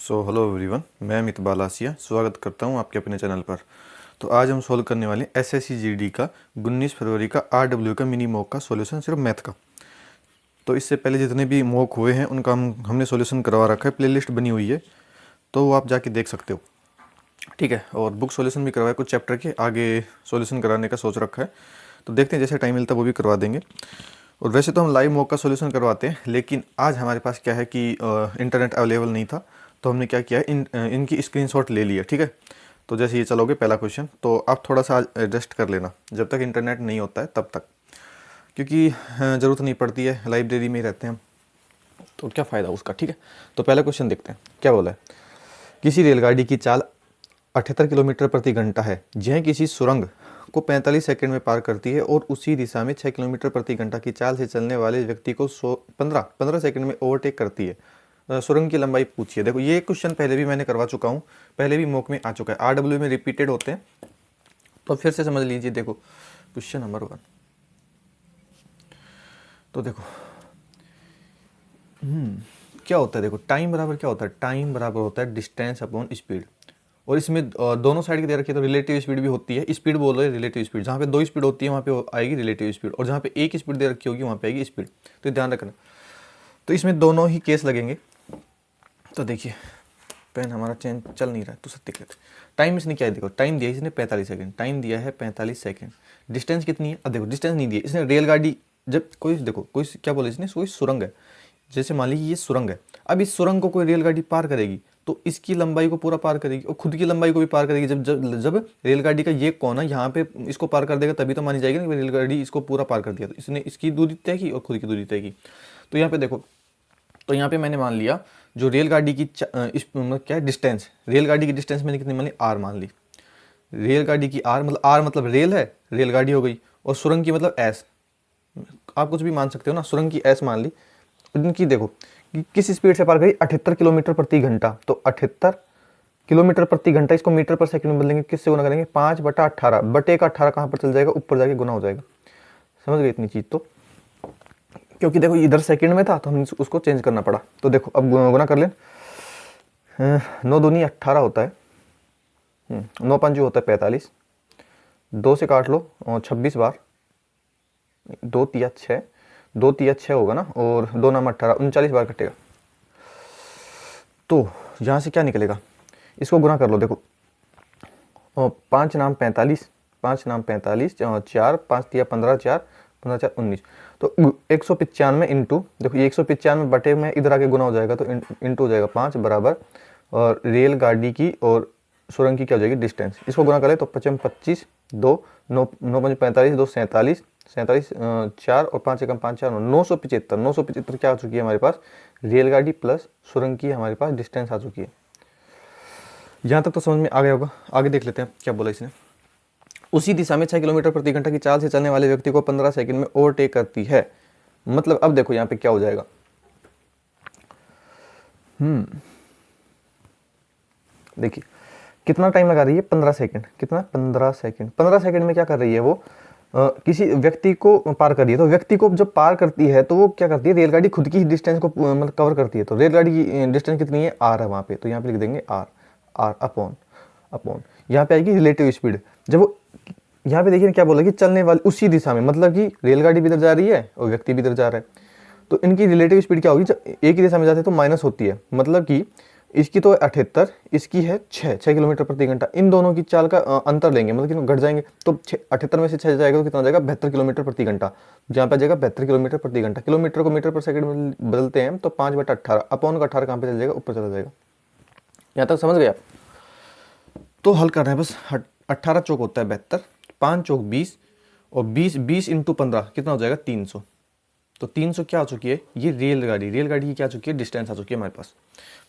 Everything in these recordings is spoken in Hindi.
हेलो एवरीवन, मैं अमित बालासिया स्वागत करता हूं आपके अपने चैनल पर। तो आज हम सोल्व करने वाले हैं एसएससी जीडी का 19 फरवरी का आरडब्ल्यू का मिनी मॉक का सॉल्यूशन, सिर्फ मैथ का। तो इससे पहले जितने भी मॉक हुए हैं उनका हमने सॉल्यूशन करवा रखा है, प्लेलिस्ट बनी हुई है, तो वो आप जाके देख सकते हो। ठीक है, और बुक सॉल्यूशन भी करवाया, कुछ चैप्टर के आगे सॉल्यूशन कराने का सोच रखा है। तो देखते हैं, जैसे टाइम मिलता है वो भी करवा देंगे। और वैसे तो हम लाइव मॉक का सॉल्यूशन करवाते हैं, लेकिन आज हमारे पास क्या है कि इंटरनेट अवेलेबल नहीं था, तो हमने क्या किया, इनकी स्क्रीनशॉट ले लिया। ठीक है, तो जैसे ये चलोगे पहला क्वेश्चन, तो आप थोड़ा सा एडजस्ट कर लेना जब तक इंटरनेट नहीं होता है तब तक, क्योंकि ज़रूरत नहीं पड़ती है, लाइब्रेरी में ही रहते हैं हम, तो क्या फ़ायदा उसका। ठीक है, तो पहला क्वेश्चन देखते हैं क्या बोला है। किसी रेलगाड़ी की चाल 78 किलोमीटर प्रति घंटा है, यह किसी सुरंग को 45 सेकंड में पार करती है और उसी दिशा में 6 किलोमीटर प्रति घंटा की चाल से चलने वाले व्यक्ति को 15 सेकंड में ओवरटेक करती है। सुरंग की लंबाई पूछिए। देखो, ये क्वेश्चन पहले भी मैंने करवा चुका हूँ, पहले भी मॉक में आ चुका है, आरडब्ल्यू में रिपीटेड होते हैं, तो फिर से समझ लीजिए। देखो क्वेश्चन नंबर 1, तो देखो क्या होता है। देखो टाइम बराबर क्या होता है, टाइम बराबर होता है डिस्टेंस अपॉन स्पीड। और इसमें दोनों साइड की दे रखी है, तो रिलेटिव स्पीड भी होती है। स्पीड बोल रहे हैं रिलेटिव स्पीड, जहाँ पे 2 स्पीड होती है वहाँ पे आएगी रिलेटिव स्पीड, और जहाँ पे 1 स्पीड दे रखी होगी वहाँ पे आएगी स्पीड। तो ध्यान रखना, तो इसमें दोनों ही केस लगेंगे। तो देखिए, पेन हमारा चेंज चल नहीं रहा है, तो सब देख लेते। टाइम इसने क्या है, देखो टाइम दिया है इसने 45 सेकंड, टाइम दिया है 45 सेकंड। डिस्टेंस कितनी है, अब देखो डिस्टेंस नहीं दिया इसने। रेलगाड़ी जब कोई, देखो कोई क्या बोले इसने, कोई सुरंग है, जैसे मान लीजिए ये सुरंग है। अब इस सुरंग को कोई रेलगाड़ी पार करेगी तो इसकी लंबाई को पूरा पार करेगी और खुद की लंबाई को भी पार करेगी। जब जब जब रेलगाड़ी का ये कोना यहाँ पे इसको पार कर देगा, तभी तो मानी जाएगी ना कि रेलगाड़ी इसको पूरा पार कर दिया। तो इसने इसकी दूरी तय की और खुद की दूरी तय की। तो यहाँ पे देखो, तो यहाँ पे मैंने मान लिया जो रेलगाड़ी की मतलब क्या है, डिस्टेंस, रेलगाड़ी की डिस्टेंस मैंने कितनी मान ली, आर मान ली। रेलगाड़ी की आर मतलब रेल है, रेलगाड़ी हो गई, और सुरंग की मतलब एस, आप कुछ भी मान सकते हो ना, सुरंग की एस मान ली। इनकी देखो कि किस स्पीड से पार करी, 78 किलोमीटर प्रति घंटा। तो 78 किलोमीटर प्रति घंटा, इसको मीटर पर सेकंड में बदलेंगे, किससे गुना करेंगे, 5/18, बटे का 18 कहाँ पर चल जाएगा, ऊपर जाके गुना हो जाएगा। समझ गए इतनी चीज़ तो, क्योंकि देखो इधर सेकंड में था तो हम उसको चेंज करना पड़ा। तो देखो अब गुना कर लें, 9 दूनी 18 होता है, 9 पंजू होता है 45, 2 से काट लो 26 बार, 2 तिया 6, 2 तिया 6 होगा ना, और 2 नाम 18, 39 बार कटेगा। तो यहाँ से क्या निकलेगा, इसको गुना कर लो। देखो 5 नाम 45, 5 नाम 45, 4 5 तिया 15, 4 15 4 19, तो 195 इंटू, देखो ये 195 बटे में इधर आके गुना हो जाएगा, तो इंटू हो जाएगा 5 बराबर, और रेलगाड़ी की और सुरंग की क्या हो जाएगी, डिस्टेंस। इसको गुना करें तो 25 25, 2 9 9 5 45, 2 47, 47 4 और 5 एकम 5 4 975, 975 क्या आ चुकी है हमारे पास, रेलगाड़ी प्लस सुरंग की हमारे पास डिस्टेंस आ चुकी है। यहाँ तक तो समझ में आ गया होगा। आगे देख लेते हैं क्या बोला इसने। उसी दिशा में 6 किलोमीटर प्रति घंटा की चाल से चलने वाले व्यक्ति को 15 सेकंड में ओवरटेक करती है। मतलब अब देखो यहाँ पे क्या हो जाएगा, देखिए कितना टाइम लगा रही है, 15 सेकंड। कितना, 15 सेकंड। 15 सेकंड में क्या कर रही है वो, किसी व्यक्ति को पार कर रही है। तो व्यक्ति को जब पार करती है तो वो क्या करती है, रेलगाड़ी खुद की डिस्टेंस को मतलब कवर करती है। तो रेलगाड़ी की डिस्टेंस कितनी है, आर है वहाँ पे, तो यहाँ पे लिख देंगे आर, आर अपॉन यहाँ पे आएगी रिलेटिव स्पीड। जब वो यहाँ पे देखिए क्या बोला कि चलने वाली उसी दिशा में, मतलब कि रेलगाड़ी भी इधर जा रही है और व्यक्ति भी इधर जा रहा है, तो इनकी रिलेटिव स्पीड क्या होगी, जब एक ही दिशा में जाते हैं तो माइनस होती है। मतलब कि इसकी तो 78, इसकी है 6 किलोमीटर प्रति घंटा। इन दोनों की चाल का अंतर लेंगे, मतलब कि घट जाएंगे, तो 78 में से 6 जाएगा तो कितना जाएगा, 72 किलोमीटर प्रति घंटा। जहाँ पे जाएगा 72 किलोमीटर प्रति घंटा। किलोमीटर को मीटर पर सेकंड में बदलते हैं, तो 5/18 अपॉन का 18 कहाँ पे चल जाएगा, ऊपर चला जाएगा। यहाँ तक समझ गए आप। तो हल करना है बस, 18 चौक होता है 72, 5 चौक 20, और 20 इंटू 15 कितना हो जाएगा, 300। तो 300 क्या आ चुकी है, ये रेलगाड़ी की क्या आ चुकी है, डिस्टेंस आ चुकी है हमारे पास।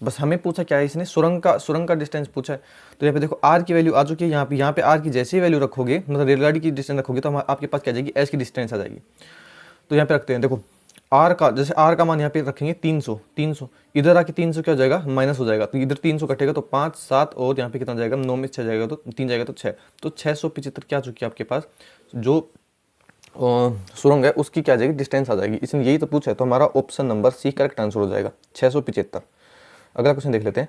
बस हमें पूछा क्या है इसने, सुरंग का डिस्टेंस पूछा है। तो यहाँ पे देखो आर की वैल्यू आ चुकी है, यहाँ पे आर की जैसे ही वैल्यू रखोगे, मतलब रेलगाड़ी की डिस्टेंस रखोगे, तो आपके पास क्या जाएगी, एस की डिस्टेंस आ जाएगी। तो यहाँ पे रखते हैं, देखो आर का, जैसे आर का मान यहाँ पे रखेंगे 300, इधर आके 300 क्या हो जाएगा, माइनस हो जाएगा, तो इधर 300 कटेगा, तो 5 7 और यहाँ पे कितना जाएगा, 9 में 6 जाएगा, तो 3 जाएगा तो 6, तो 675 क्या आ चुकी है आपके पास, जो सुरंग है उसकी क्या जाएगी, डिस्टेंस आ जाएगी। इसने यही तो पूछा है, तो हमारा option number C correct answer हो जाएगा, 675। अगला क्वेश्चन देख लेते हैं।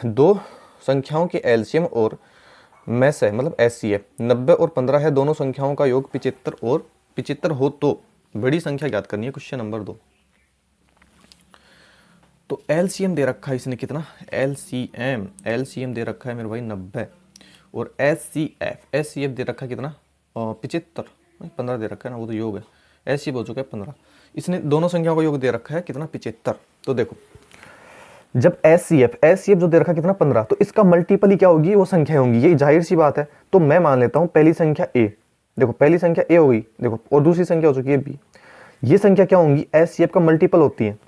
दो संख्याओं के एलसीएम और मैस है मतलब एचसीएफ 90 और 15 है, दोनों संख्याओं का योग 75 और 75 हो तो बड़ी संख्या ज्ञात करनी है। Question number 2। तो एलसीएम दे रखा है इसने कितना, एलसीएम दे रखा है मेरे भाई 90 और एचसीएफ दे रखा है कितना 75, 15 दे रखा है ना, वो तो योग है, एचसीएफ हो चुका है 15। इसने दोनों संख्याओं का योग दे रखा है कितना 75। तो देखो जब एचसीएफ जो दे रखा है कितना 15, तो इसका मल्टीपल ही क्या होगी, वो संख्या होंगी, ये जाहिर सी बात है। तो मैं मान लेता हूँ पहली संख्या ए, देखो पहली संख्या ए हो गई, देखो और दूसरी संख्या हो चुकी है बी। ये संख्या क्या होंगी, एचसीएफ का मल्टीपल होती है।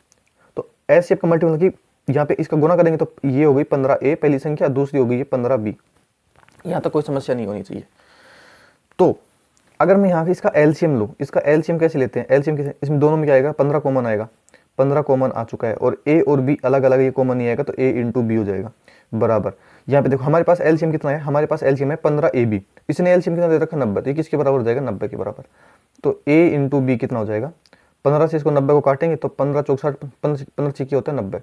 तो एचसीएफ का मल्टीपल की यहाँ पे इसका गुना करेंगे तो ये हो गई 15 ए पहली संख्या, दूसरी हो गई ये 15 बी। यहाँ तक कोई समस्या नहीं होनी चाहिए। तो अगर मैं यहाँ पे इसका एलसीएम लूँ, इसका एलसीएम कैसे लेते हैं, एलसीएम कैसे, इसमें दोनों में क्या आएगा 15 कॉमन आएगा, 15 कॉमन आ चुका है और ए और बी अलग अलग ये कॉमन नहीं आएगा, तो ए इंटू बी हो जाएगा बराबर। यहाँ पे देखो हमारे पास एलसीएम कितना है, हमारे पास एलसीएम है 15 ए बी, इसने एलसीएम कितना दे रखा 90, तो ये किसके बराबर हो जाएगा 90 के बराबर। तो ए इंटू बी कितना हो जाएगा, 15 से इसको 90 को काटेंगे तो 15 चौक 60, 15 चिक्की होता है 90।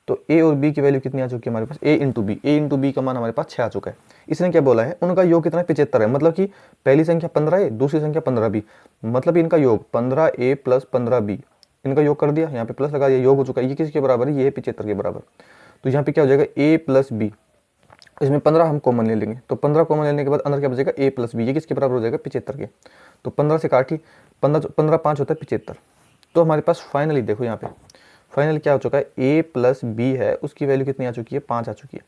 तो ए और बी की वैल्यू कितनी आ चुकी है हमारे पास, ए इंटू बी का मान हमारे पास 6 आ चुका है। इसने क्या बोला है, उनका योग कितना 75 है, मतलब कि पहली संख्या 15 ए दूसरी संख्या 15 बी, मतलब इनका योग 15 ए प्लस 15 बी, इनका योग कर दिया, यहाँ पे प्लस लगा दिया, योग हो चुका है। ये किसके बराबर है, ये है 75 के बराबर। तो यहाँ पे क्या हो जाएगा ए प्लस बी, इसमें 15 हम कॉमन ले लेंगे, तो 15 कॉमन लेने के बाद अंदर क्या बचेगा ए प्लस बी, ये किसके बराबर हो जाएगा 75 के। तो 15 से काटी, 15 5 होता है 75। तो हमारे पास फाइनली देखो यहाँ पे फाइनल क्या हो चुका है, ए प्लस बी है, उसकी वैल्यू कितनी आ चुकी है 5 आ चुकी है।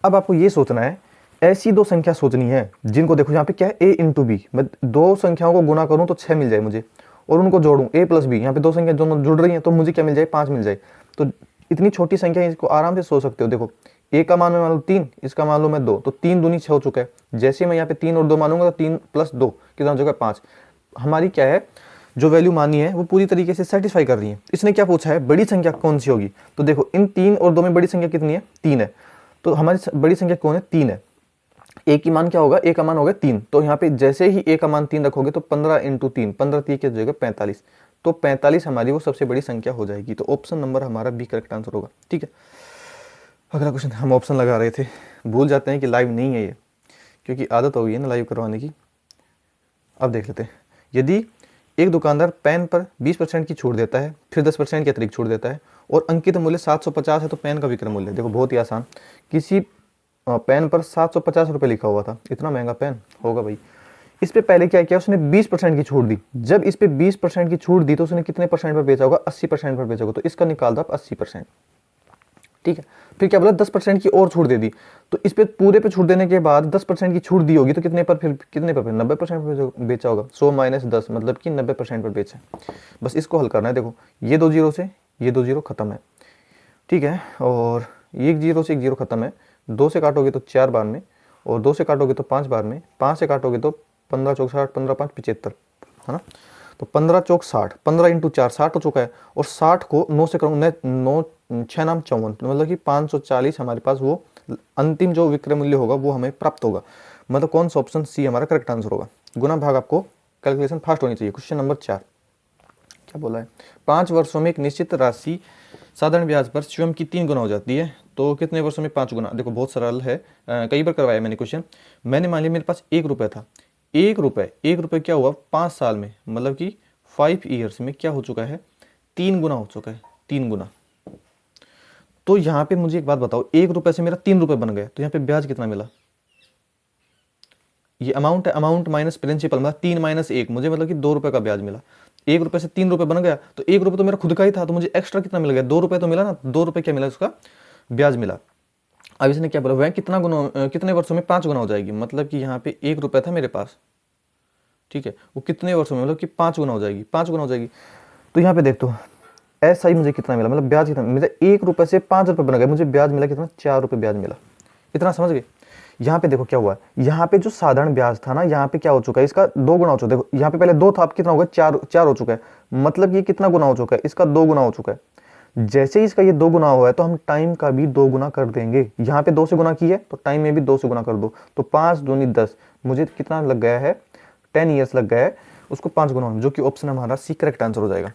अब आपको ये सोचना है, ऐसी दो संख्या सोचनी है जिनको देखो यहाँ पे क्या है ए इंटू बी, मैं दो संख्याओं को गुना करूं तो 6 मिल जाए मुझे, और उनको जोड़ूं ए प्लस बी, यहाँ पे दो संख्या दोनों जुड़ रही हैं तो मुझे क्या मिल जाए 5 मिल जाए। तो इतनी छोटी संख्या इसको आराम से सोच सकते हो। देखो ए का मान मान लो 3, इसका मान लो मैं 2, तो 3 दूनी 6 हो चुका है। जैसे मैं यहाँ पे 3 और 2 मानूंगा तो 3 प्लस 2 कितना हो जाएगा 5। हमारी क्या है जो वैल्यू मानी है वो पूरी तरीके से सेटिस्फाई कर रही है। इसने क्या पूछा है, बड़ी संख्या कौन सी होगी, तो देखो इन 3 और 2 में बड़ी संख्या कितनी है 3 है, तो हमारी बड़ी संख्या कौन है 3 है। ए की मान क्या होगा, ए का मान होगा 3, तो यहाँ पे जैसे ही ए का मान 3 रखोगे तो 15 इंटू 3, 15 3 की जगह 45, तो 45 हमारी वो सबसे बड़ी संख्या हो जाएगी। तो ऑप्शन नंबर हमारा बी करेक्ट आंसर होगा। ठीक है, अगला क्वेश्चन, हम ऑप्शन लगा रहे थे, भूल जाते हैं कि लाइव नहीं है ये, क्योंकि आदत हो गई है ना लाइव करवाने की। अब देख लेते हैं, यदि एक दुकानदार पेन पर 20% की छूट देता है, फिर 10% की अतिरिक्त छूट देता है और अंकित मूल्य 750 है, तो पेन का विक्रय मूल्य, देखो बहुत ही आसान, किसी पेन पर 750 रुपये लिखा हुआ था, इतना महंगा पेन होगा भाई। इस पे पहले क्या किया उसने 20% की छूट दी, जब इस पे 20% की छूट दी तो उसने कितने परसेंट पर बेचा होगा, 80% पर बेचा होगा, तो इसका निकाल दो आप 80%। ठीक है, फिर क्या बोला 10% की और छूट दे दी, तो इस पे पूरे पे छूट देने के बाद 10% की छूट दी होगी तो कितने पर, फिर कितने पर, 90% पर बेचा होगा। 100 माइनस 10 मतलब कि 90% पर बेचा। बस इसको हल करना है। देखो ये 2 जीरो से ये 2 जीरो खत्म है, ठीक है, और एक जीरो से एक जीरो खत्म है, 2 से काटोगे तो 4 बार में, और 2 से काटोगे तो 5 बार में, 5 से काटोगे तो 15 चौक 60, 15 5 75, है ना। तो 15 चौक 60, 15 इंटू 4 60 हो चुका है, और 60 को 9 से करूँ, 9 6 नाम 54, मतलब कि 540 हमारे पास वो अंतिम जो विक्रय मूल्य होगा वो हमें प्राप्त होगा। मतलब कौन सा ऑप्शन सी हमारा करेक्ट आंसर होगा। गुना भाग आपको कैलकुलेशन फास्ट होनी चाहिए। क्वेश्चन नंबर 4 क्या बोला है, 5 वर्षों में एक निश्चित राशि साधारण ब्याज पर स्वयं की 3 गुना हो जाती है, तो कितने वर्षों में 5 गुना। देखो बहुत सरल है, कई बार करवाया मैंने क्वेश्चन। मैंने मान लिया मेरे पास 1 रुपये था, 1 रुपये क्या हुआ 5 साल में, मतलब कि 5 ईयर्स में क्या हो चुका है 3 गुना हो चुका है, 3 गुना। तो यहाँ पे मुझे एक बात बताओ, 1 रुपये से मेरा 3 रुपये बन गया, तो यहाँ पे ब्याज कितना मिला, ये अमाउंट है, अमाउंट माइनस प्रिंसिपल, मतलब 3 माइनस 1, मुझे मतलब कि 2 रुपये का ब्याज मिला। 1 रुपये से 3 रुपये बन गया, तो 1 रुपये तो मेरा खुद का ही था, तो मुझे एक्स्ट्रा कितना मिल गया 2 रुपये तो मिला ना, 2 रुपये क्या मिला उसका ब्याज मिला। अब इसने क्या बोला, वह कितना गुना, कितने वर्षों में 5 गुना हो जाएगी, मतलब कि यहाँ पे 1 रुपये था मेरे पास, ठीक है, वो कितने वर्षों में मतलब कि 5 गुना हो जाएगी, 5 गुना हो जाएगी। तो यहाँ पे देख दो ऐसा ही मुझे कितना मिला, मतलब ब्याज कितना, मुझे 1 रुपये से 5 रुपये बन गए, मुझे ब्याज मिला कितना 4 रुपये ब्याज मिला। इतना समझ गए। यहाँ पे देखो क्या हुआ, यहाँ पे जो साधारण ब्याज था ना, यहाँ पे क्या हो चुका है, इसका 2 गुना हो चुका है। देखो यहाँ पे पहले 2 था, अब कितना होगा 4 हो चुका है, मतलब ये कितना गुना हो चुका है, इसका 2 गुना हो चुका है। जैसे ही इसका ये 2 गुना हुआ है तो हम टाइम का भी 2 गुना कर देंगे। यहाँ पे 2 से गुना की है तो टाइम में भी 2 से गुना कर दो, तो 5 दूनी 10, मुझे कितना लग गया है 10 ईयर्स लग गया है उसको 5 गुना, जो कि ऑप्शन हमारा सी करेक्ट आंसर हो जाएगा।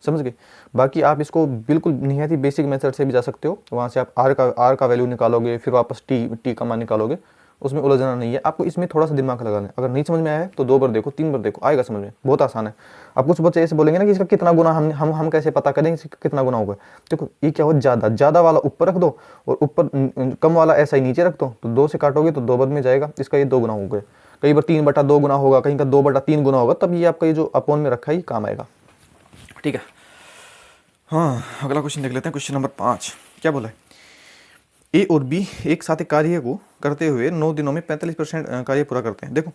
समझ गए। बाकी आप इसको बिल्कुल निहायत ही बेसिक मेथड से भी जा सकते हो, वहाँ से आप आर का वैल्यू निकालोगे, फिर वापस टी का मान निकालोगे, उसमें उलझना नहीं है। आपको इसमें थोड़ा सा दिमाग लगाना है। अगर नहीं समझ में आया है तो 2 बार देखो, 3 बार देखो, आएगा समझ में, बहुत आसान है। अब कुछ बच्चे ऐसे बोलेंगे ना कि इसका कितना गुना, हम कैसे पता करें इसका कितना गुना होगा। देखो ये क्या हो, ज़्यादा वाला ऊपर रख दो और ऊपर कम वाला ऐसा ही नीचे रख दो, तो 2 से काटोगे तो 2 बद में जाएगा, इसका ये 2 गुना हो गया। कई बार 3/2 गुना होगा, कहीं का 2/3 गुना होगा, तब ये आपका ये जो अपोन में रखा है ये काम आएगा। ठीक है, हाँ अगला क्वेश्चन देख लेते हैं। क्वेश्चन नंबर 5 क्या बोला है, ए और बी एक साथ एक कार्य को करते हुए 9 दिनों में 45% कार्य पूरा करते हैं। देखो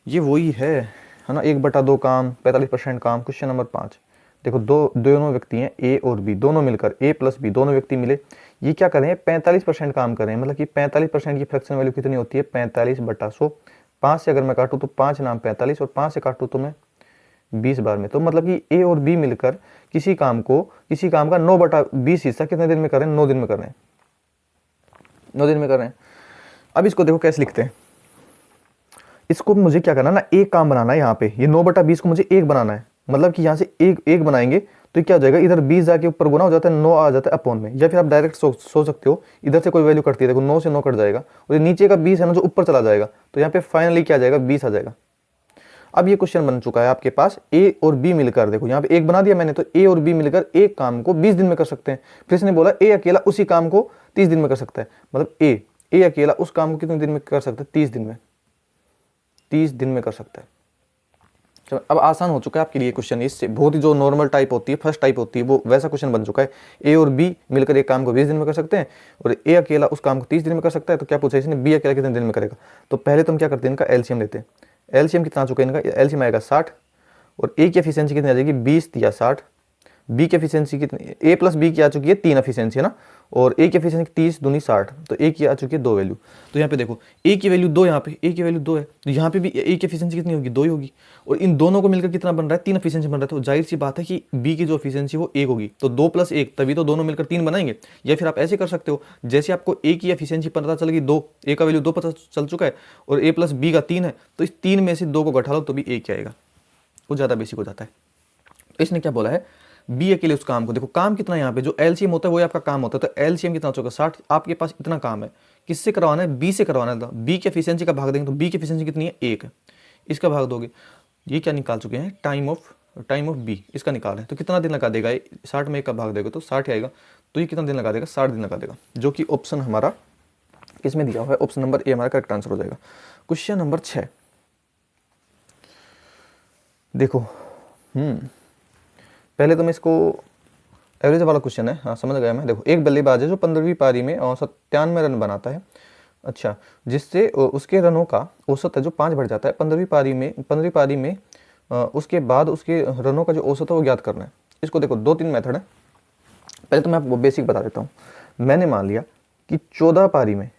ये वही है ना, 1/2 काम 45% काम। क्वेश्चन नंबर 5 देखो, दोनों व्यक्ति हैं ए और बी, दोनों मिलकर ए प्लस बी, दोनों व्यक्ति मिले, ये क्या करें 45% काम करें। मतलब कि 45% की फ्रैक्शन वैल्यू कितनी होती है, 45/100। 5 से अगर मैं काटूँ तो 5 नाम 45 और 5 से काटूँ तो मैं 20 बार में। तो मतलब कि ए और बी मिलकर किसी काम का 9/20 हिस्सा कितने दिन में करें, 9 दिन में कर रहे हैं, 9 दिन में कर रहे हैं। अब इसको देखो कैसे लिखते हैं, इसको मुझे क्या करना है ना, एक काम बनाना है। यहाँ पे ये 9/20 को मुझे एक बनाना है, मतलब कि यहाँ से एक बनाएंगे तो क्या हो जाएगा, इधर 20 जाके ऊपर गुना हो जाता है, 9 आ जाता है अपोन में। या फिर आप डायरेक्ट सोच सकते हो, इधर से कोई वैल्यू कटती है, देखो 9 से 9 कट जाएगा और ये नीचे का 20 है ना जो ऊपर चला जाएगा, तो यहाँ पे फाइनली क्या आ जाएगा, 20 आ जाएगा। अब ये क्वेश्चन बन चुका है आपके पास, ए और बी मिलकर, देखो यहाँ पे एक बना दिया मैंने, तो ए और बी मिलकर एक काम को 20 दिन में कर सकते हैं। फिर इसने बोला ए अकेला उसी काम को 30 दिन में कर सकता है, मतलब ए अकेला उस काम को कितने दिन में कर सकता है, 30 दिन में, 30 दिन में कर सकता है। चलो अब आसान हो चुका है आपके लिए क्वेश्चन, इससे बहुत ही जो नॉर्मल टाइप होती है, फर्स्ट टाइप होती है, वो वैसा क्वेश्चन बन चुका है। ए और बी मिलकर एक काम को 20 दिन में कर सकते हैं और ए अकेला उस काम को 30 दिन में कर सकता है। तो क्या पूछा इसने, बी अकेला कितने दिन में करेगा। तो पहले तो हम क्या करते हैं, इनका एलसीएम लेते हैं। एलसीएम कितना आ चुका है इनका, एलसीएम आएगा 60 और ए की एफिशिएंसी कितनी आ जाएगी, 20 या 60। बी की एफिशिएंसी कितनी, ए प्लस बी की आ चुकी है 3 एफिशिएंसी है ना, और ए की एफिशिएंसी 30 दूनी 60, तो ए की आ चुकी है 2 वैल्यू। तो यहाँ पे देखो ए की वैल्यू 2, यहाँ पे ए की वैल्यू 2 है, तो यहाँ पे भी ए की एफिशिएंसी कितनी होगी, 2 ही होगी। और इन दोनों को मिलकर कितना बन रहा है, 3 एफिशिएंसी बन रहा है। तो जाहिर सी बात है कि बी की जो एफिशिएंसी वो 1 होगी, तो 2 + 1 तभी तो दोनों मिलकर 3 बनाएंगे। या फिर आप ऐसे कर सकते हो, जैसे आपको ए की एफिशिएंसी पता चलेगी 2, ए का वैल्यू 2 पता चल चुका है और ए प्लस बी का 3 है, तो इस 3 में से 2 को घटा लो तो भी 1 आएगा, वो ज़्यादा बेसिक हो जाता है। तो इसने क्या बोला है, बी अकेले उस काम को, देखो काम कितना है यहाँ पे, जो एलसीएम होता है वो आपका काम होता है, तो एलसीएम कितना हो चुका 60। आपके पास इतना काम है, किससे करवाना है, बी से करवाना है। बी की एफिशिएंसी का भाग देंगे तो बी की एफिशिएंसी कितनी है, 1 है, इसका भाग दोगे, ये क्या निकाल चुके हैं, टाइम ऑफ बी, इसका निकाल है। तो कितना दिन लगा देगा, 60 में 1 का भाग देगा तो 60 आएगा, तो ये कितना दिन लगा देगा, 60 दिन लगा देगा, जो कि ऑप्शन हमारा किसमें दिया हुआ है, ऑप्शन नंबर ए हमारा करेक्ट आंसर हो जाएगा। क्वेश्चन नंबर 6 देखो, पहले तो मैं इसको एवरेज वाला क्वेश्चन है, हाँ समझ गया मैं। देखो एक बल्लेबाज है जो 15वीं पारी में 97 रन बनाता है, अच्छा, जिससे उसके रनों का औसत है जो 5 बढ़ जाता है 15वीं पारी में उसके बाद उसके रनों का जो औसत है वो ज्ञात करना है। इसको देखो 2-3 मेथड है। पहले तो मैं आपको बेसिक बता देता हूँ। मैंने मान लिया कि 14 पारी में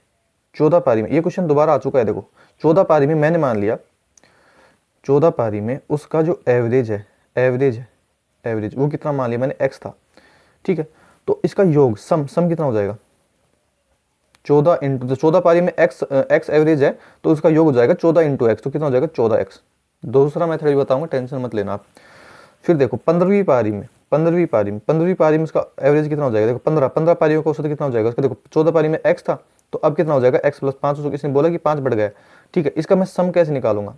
ये क्वेश्चन दोबारा आ चुका है। देखो 14 पारी में मैंने मान लिया 14 पारी में उसका जो एवरेज वो कितना मान लिया मैंने, x था, ठीक है। तो इसका योग सम कितना हो जाएगा, 14 पारी में x एवरेज है तो उसका योग हो जाएगा 14 × x, तो कितना हो जाएगा 14x। दूसरा मेथड भी बताऊंगा, टेंशन मत लेना आप। फिर देखो 15वीं पारी में उसका एवरेज कितना हो जाएगा, देखो 15 पारियों का औसत कितना हो जाएगा उसका, देखो 14 पारी में x था तो अब कितना हो जाएगा x + 5, इसने बोला कि 5 बढ़ गया, ठीक है। इसका मैं सम कैसे निकालूंगा,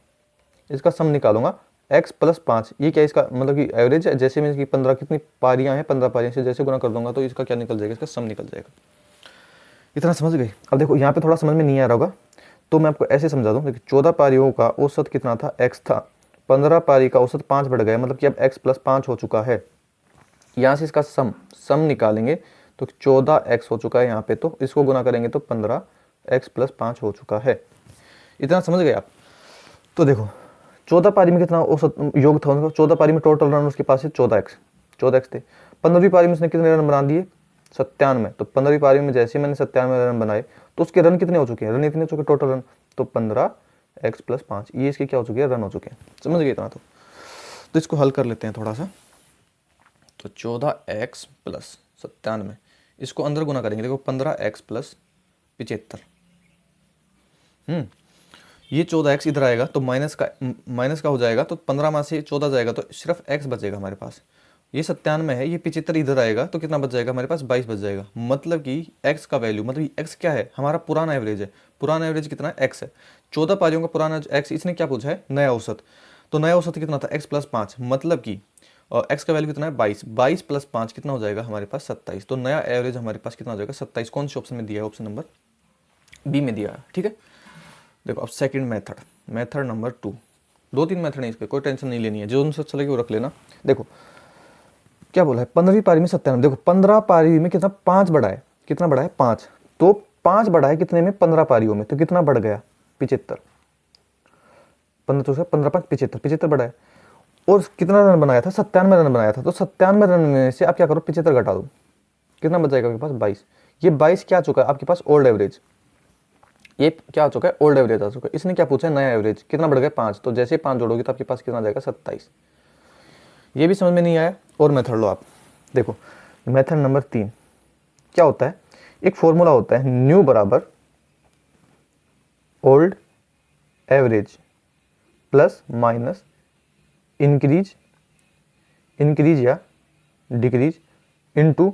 इसका सम निकालूंगा x + 5, ये क्या इसका मतलब कि एवरेज है। जैसे मैं इसकी 15 कितनी पारियां हैं, 15 पारियों से जैसे गुना कर दूंगा तो इसका क्या निकल जाएगा, इसका सम निकल जाएगा। इतना समझ गए। अब देखो यहाँ पे थोड़ा समझ में नहीं आ रहा होगा तो मैं आपको ऐसे समझा दूं। देखिए 14 पारियों का औसत कितना था, x था, 15 पारी का औसत 5 बढ़ गया, मतलब कि अब x + 5 हो चुका है। यहाँ से इसका सम निकालेंगे तो 14x हो चुका है यहाँ पे, तो इसको गुना करेंगे तो 15x + 5 हो चुका है। इतना समझ गए आप। तो देखो 14 पारी में कितना औसत योग था उनका, 14 पारी में टोटल रन उसके पास है 14x थे। 15वीं पारी में उसने कितने रन बना दिए, 97। तो 15वीं पारी में जैसे मैंने 97 रन बनाए तो उसके रन कितने हो चुके हैं, रन इतने हो चुके टोटल रन, तो 15x + 5 ये इसके क्या हो चुके हैं, रन हो चुके हैं। समझ गए इतना। तो इसको हल कर लेते हैं थोड़ा सा। तो 14x + 97, इसको अंदर गुना करेंगे, देखो 15x + 75, ये 14x इधर आएगा तो माइनस का हो जाएगा, तो 15 में से 14 जाएगा तो सिर्फ x बचेगा हमारे पास, ये 97 है, ये 75 इधर आएगा तो कितना बच जाएगा हमारे पास, 22 बच जाएगा। मतलब कि x का वैल्यू, मतलब x क्या है, हमारा पुराना एवरेज है। पुराना एवरेज कितना है, x है। 14 पारियों का पुराना x, इसने क्या पूछा है, नया औसत। तो नया औसत कितना था, x + 5, मतलब कि x का वैल्यू कितना है, 22। 22 + 5 कितना हो जाएगा हमारे पास, 27। तो नया एवरेज हमारे पास कितना हो जाएगा, 27। कौन से ऑप्शन में दिया है, ऑप्शन नंबर बी में दिया है। ठीक है, देखो अब second method, method number 2। 2-3 method है इसके, कोई टेंशन नहीं लेनी है, जो उनसे अच्छा लगे वो रख लेना। देखो क्या बोला है, 15वीं पारी में 97। देखो 15 पारी में कितना, 5 बढ़ा है, कितना बढ़ा है, 5। तो 5 बढ़ा है कितने में, 15 पारियों में, तो कितना बढ़ गया, 75। 15 तो 15 5 75, 75 बढ़ा है। और कितना रन बनाया था, 97 रन बनाया था। तो 97 रन में से आप क्या करो, 75 घटा दो, कितना बच जाएगा आपके पास, 22। ये 22 क्या आ चुका है आपके पास, ओल्ड एवरेज। ये क्या आ चुका है, ओल्ड एवरेज आ चुका है। इसने क्या पूछा है, नया एवरेज कितना बढ़ गया, 5। तो जैसे 5 जोड़ोगे तो आपके पास कितना आ जाएगा, 27। ये भी समझ में नहीं आया, और मेथड लो आप। देखो मेथड नंबर 3 क्या होता है, एक फॉर्मूला होता है, न्यू बराबर old average plus minus increase, increase या decrease into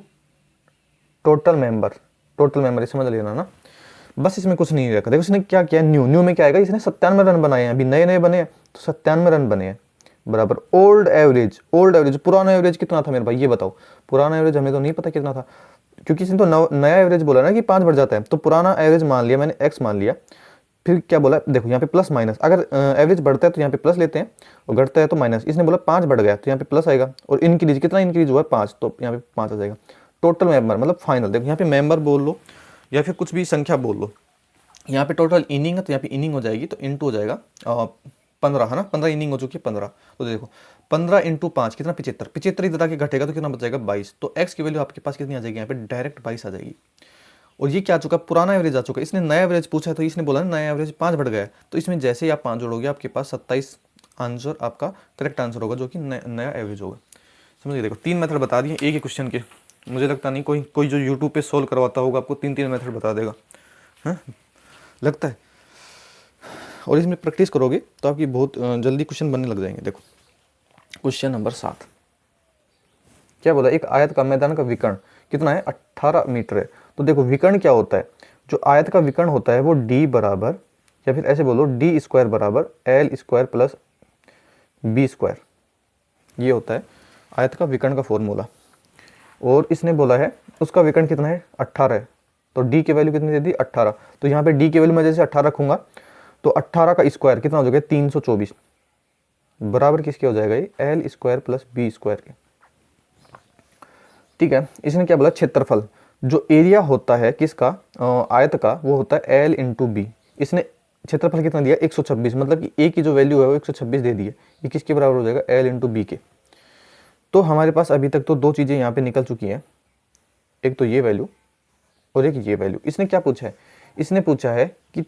total member. Total member ये समझ लेना ना, बस इसमें कुछ नहीं रखा। देखो इसने क्या किया, न्यू, न्यू में क्या आएगा, इसने 97 रन बनाए हैं, अभी नए नए बने हैं, तो 97 रन बने हैं बराबर ओल्ड एवरेज। ओल्ड एवरेज, पुराना एवरेज कितना था मेरे भाई, ये बताओ। पुराना एवरेज हमें तो नहीं पता कितना था, क्योंकि इसने तो नया एवरेज बोला ना कि 5 बढ़ जाता है। तो पुराना एवरेज मान लिया मैंने, x मान लिया। फिर क्या बोला, देखो यहाँ पे प्लस माइनस, अगर एवरेज बढ़ता है तो यहाँ पे प्लस लेते हैं, और घटता है तो माइनस। इसने बोला 5 बढ़ गया तो यहाँ पे प्लस आएगा, और इंक्रीज कितना इंक्रीज हुआ है, 5, तो यहाँ पे 5 आ जाएगा। टोटल मेंबर मतलब फाइनल, देखो यहाँ पे मेंबर बोल लो या फिर कुछ भी संख्या बोल लो। यहाँ पे टोटल इनिंग है तो यहाँ पे इनिंग हो जाएगी, तो इंटू हो जाएगा 15, है ना, 15 इनिंग हो चुकी है 15। तो देखो 15 × 5 कितना, 75। 75 इधर आके घटेगा तो कितना बच जाएगा, 22। तो x की वैल्यू आपके पास कितनी आ जाएगी, यहाँ पे डायरेक्ट 22 आ जाएगी। और ये क्या आ चुका, पुराना एवरेज आ चुका है। इसने नया एवरेज पूछा है, तो इसने बोला नया एवरेज 5 बढ़ गया है, तो इसमें जैसे ही आप 5 जोड़ोगे आपके पास 27 आंसर आपका करेक्ट आंसर होगा, जो कि नया एवरेज होगा। समझिए, देखो 3 मेथड बता दिए एक ही क्वेश्चन के। मुझे लगता नहीं कोई जो यूट्यूब पे सोल्व करवाता होगा आपको 3 मेथड बता देगा, हाँ लगता है। और इसमें प्रैक्टिस करोगे तो आपकी बहुत जल्दी क्वेश्चन बनने लग जाएंगे। देखो क्वेश्चन नंबर 7 क्या बोला, एक आयत का मैदान का विकर्ण कितना है, 18 मीटर है। तो देखो विकर्ण क्या होता है, जो आयत का विकर्ण होता है वो d बराबर, या फिर ऐसे बोलो d² बराबर l² प्लस b², ये होता है आयत का विकर्ण का फॉर्मूला। और इसने बोला है उसका विकर्ण कितना है, 18 है। तो d की वैल्यू कितनी दे दी, 18। तो यहाँ पे d की वैल्यू मैं जैसे 18 रखूंगा तो 18 का स्क्वायर कितना हो जाएगा, 324 बराबर किसके हो जाएगा, ये l² प्लस b² के। ठीक है, इसने क्या बोला, क्षेत्रफल, जो एरिया होता है किसका, आयत का, वो होता है l × b। इसने क्षेत्रफल कितना दिया, 126, मतलब कि a की जो वैल्यू है वो 126 दे दी है। ये किसके बराबर हो जाएगा, l × b के। तो हमारे पास अभी तक तो 2 चीज़ें यहाँ पे निकल चुकी हैं, एक तो ये वैल्यू और एक ये वैल्यू। इसने क्या पूछा है, इसने पूछा है कि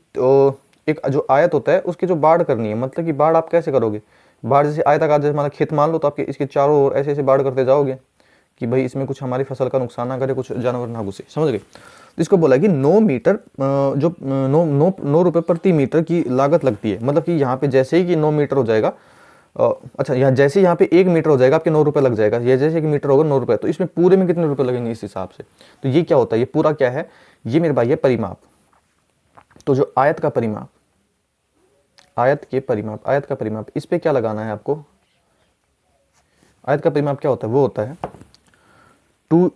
एक जो आयत होता है उसकी जो बाढ़ करनी है, मतलब कि बाढ़ आप कैसे करोगे, बाढ़ जैसे आयताकार, जैसे हमारा खेत मान लो, तो आपके इसके चारों ओर ऐसे ऐसे बाढ़ करते जाओगे कि भाई इसमें कुछ हमारी फसल का नुकसान ना करे, कुछ जानवर ना घुसे, समझ गए। तो इसको बोला कि 9 मीटर जो 9 रुपये प्रति मीटर की लागत लगती है। मतलब कि यहाँ पे जैसे ही कि 9 मीटर हो जाएगा, अच्छा यहाँ जैसे यहाँ पे 1 मीटर हो जाएगा आपके 9 रुपये लग जाएगा, ये जैसे 1 मीटर होगा 9 रुपये। तो इसमें पूरे में कितने रुपये लगेंगे इस हिसाब से। तो ये क्या होता है, ये पूरा क्या है, ये मेरे भाई है परिमाप। तो जो आयत का परिमाप, आयत के परिमाप, आयत का परिमाप, इस पे क्या लगाना है आपको, आयत का परिमाप क्या होता है, वो होता है 2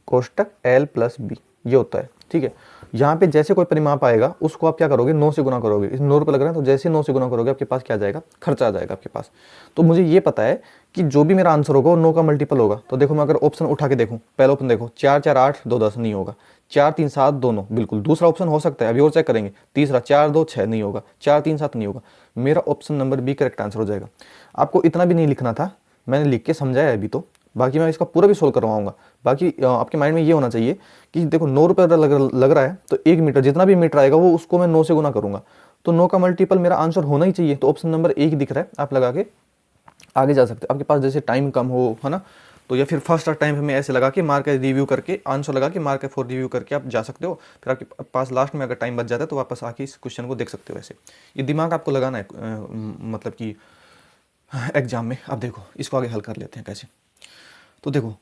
कोष्टक l प्लस b, ये होता है। ठीक है, यहाँ पे जैसे कोई परिमाप आएगा उसको आप क्या करोगे, 9 से गुना करोगे। इस 9 रुपये लग रहा है तो जैसे 9 से गुना करोगे आपके पास क्या आ जाएगा, खर्चा आ जाएगा आपके पास। तो मुझे ये पता है कि जो भी मेरा आंसर होगा वो 9 का मल्टीपल होगा। तो देखो मैं अगर ऑप्शन उठा के देखूँ, पहला ऑप्शन देखो 4 4 8 2 10 नहीं होगा, 4 3 7 2 9 बिल्कुल। दूसरा ऑप्शन हो सकता है, अभी और चेक करेंगे। तीसरा 4 2 6 नहीं होगा, 4 3 7 नहीं होगा। मेरा option number B correct answer हो जाएगा। आपको इतना भी नहीं लिखना था, मैंने लिख के समझाया अभी तो, बाकी मैं इसका पूरा भी सोल्व करवाऊंगा। बाकी आपके माइंड में ये होना चाहिए कि देखो 9 रुपये लग रहा है तो 1 मीटर, जितना भी मीटर आएगा वो उसको मैं 9 से गुना करूंगा। तो 9 का मल्टीपल मेरा आंसर होना ही चाहिए। तो ऑप्शन नंबर 1 दिख रहा है, आप लगा के आगे जा सकते हो। आपके पास जैसे टाइम कम हो, है ना, तो या फिर फर्स्ट टाइम में ऐसे लगा के मार के रिव्यू करके, आंसर लगा के मार के फॉर रिव्यू करके आप जा सकते हो। फिर आपके पास लास्ट में अगर टाइम बच जाता है तो वापस आके इस क्वेश्चन को देख सकते हो। ऐसे ये दिमाग आपको लगाना है, मतलब कि एग्जाम में। अब देखो इसको आगे हल कर लेते हैं कैसे। तो देखो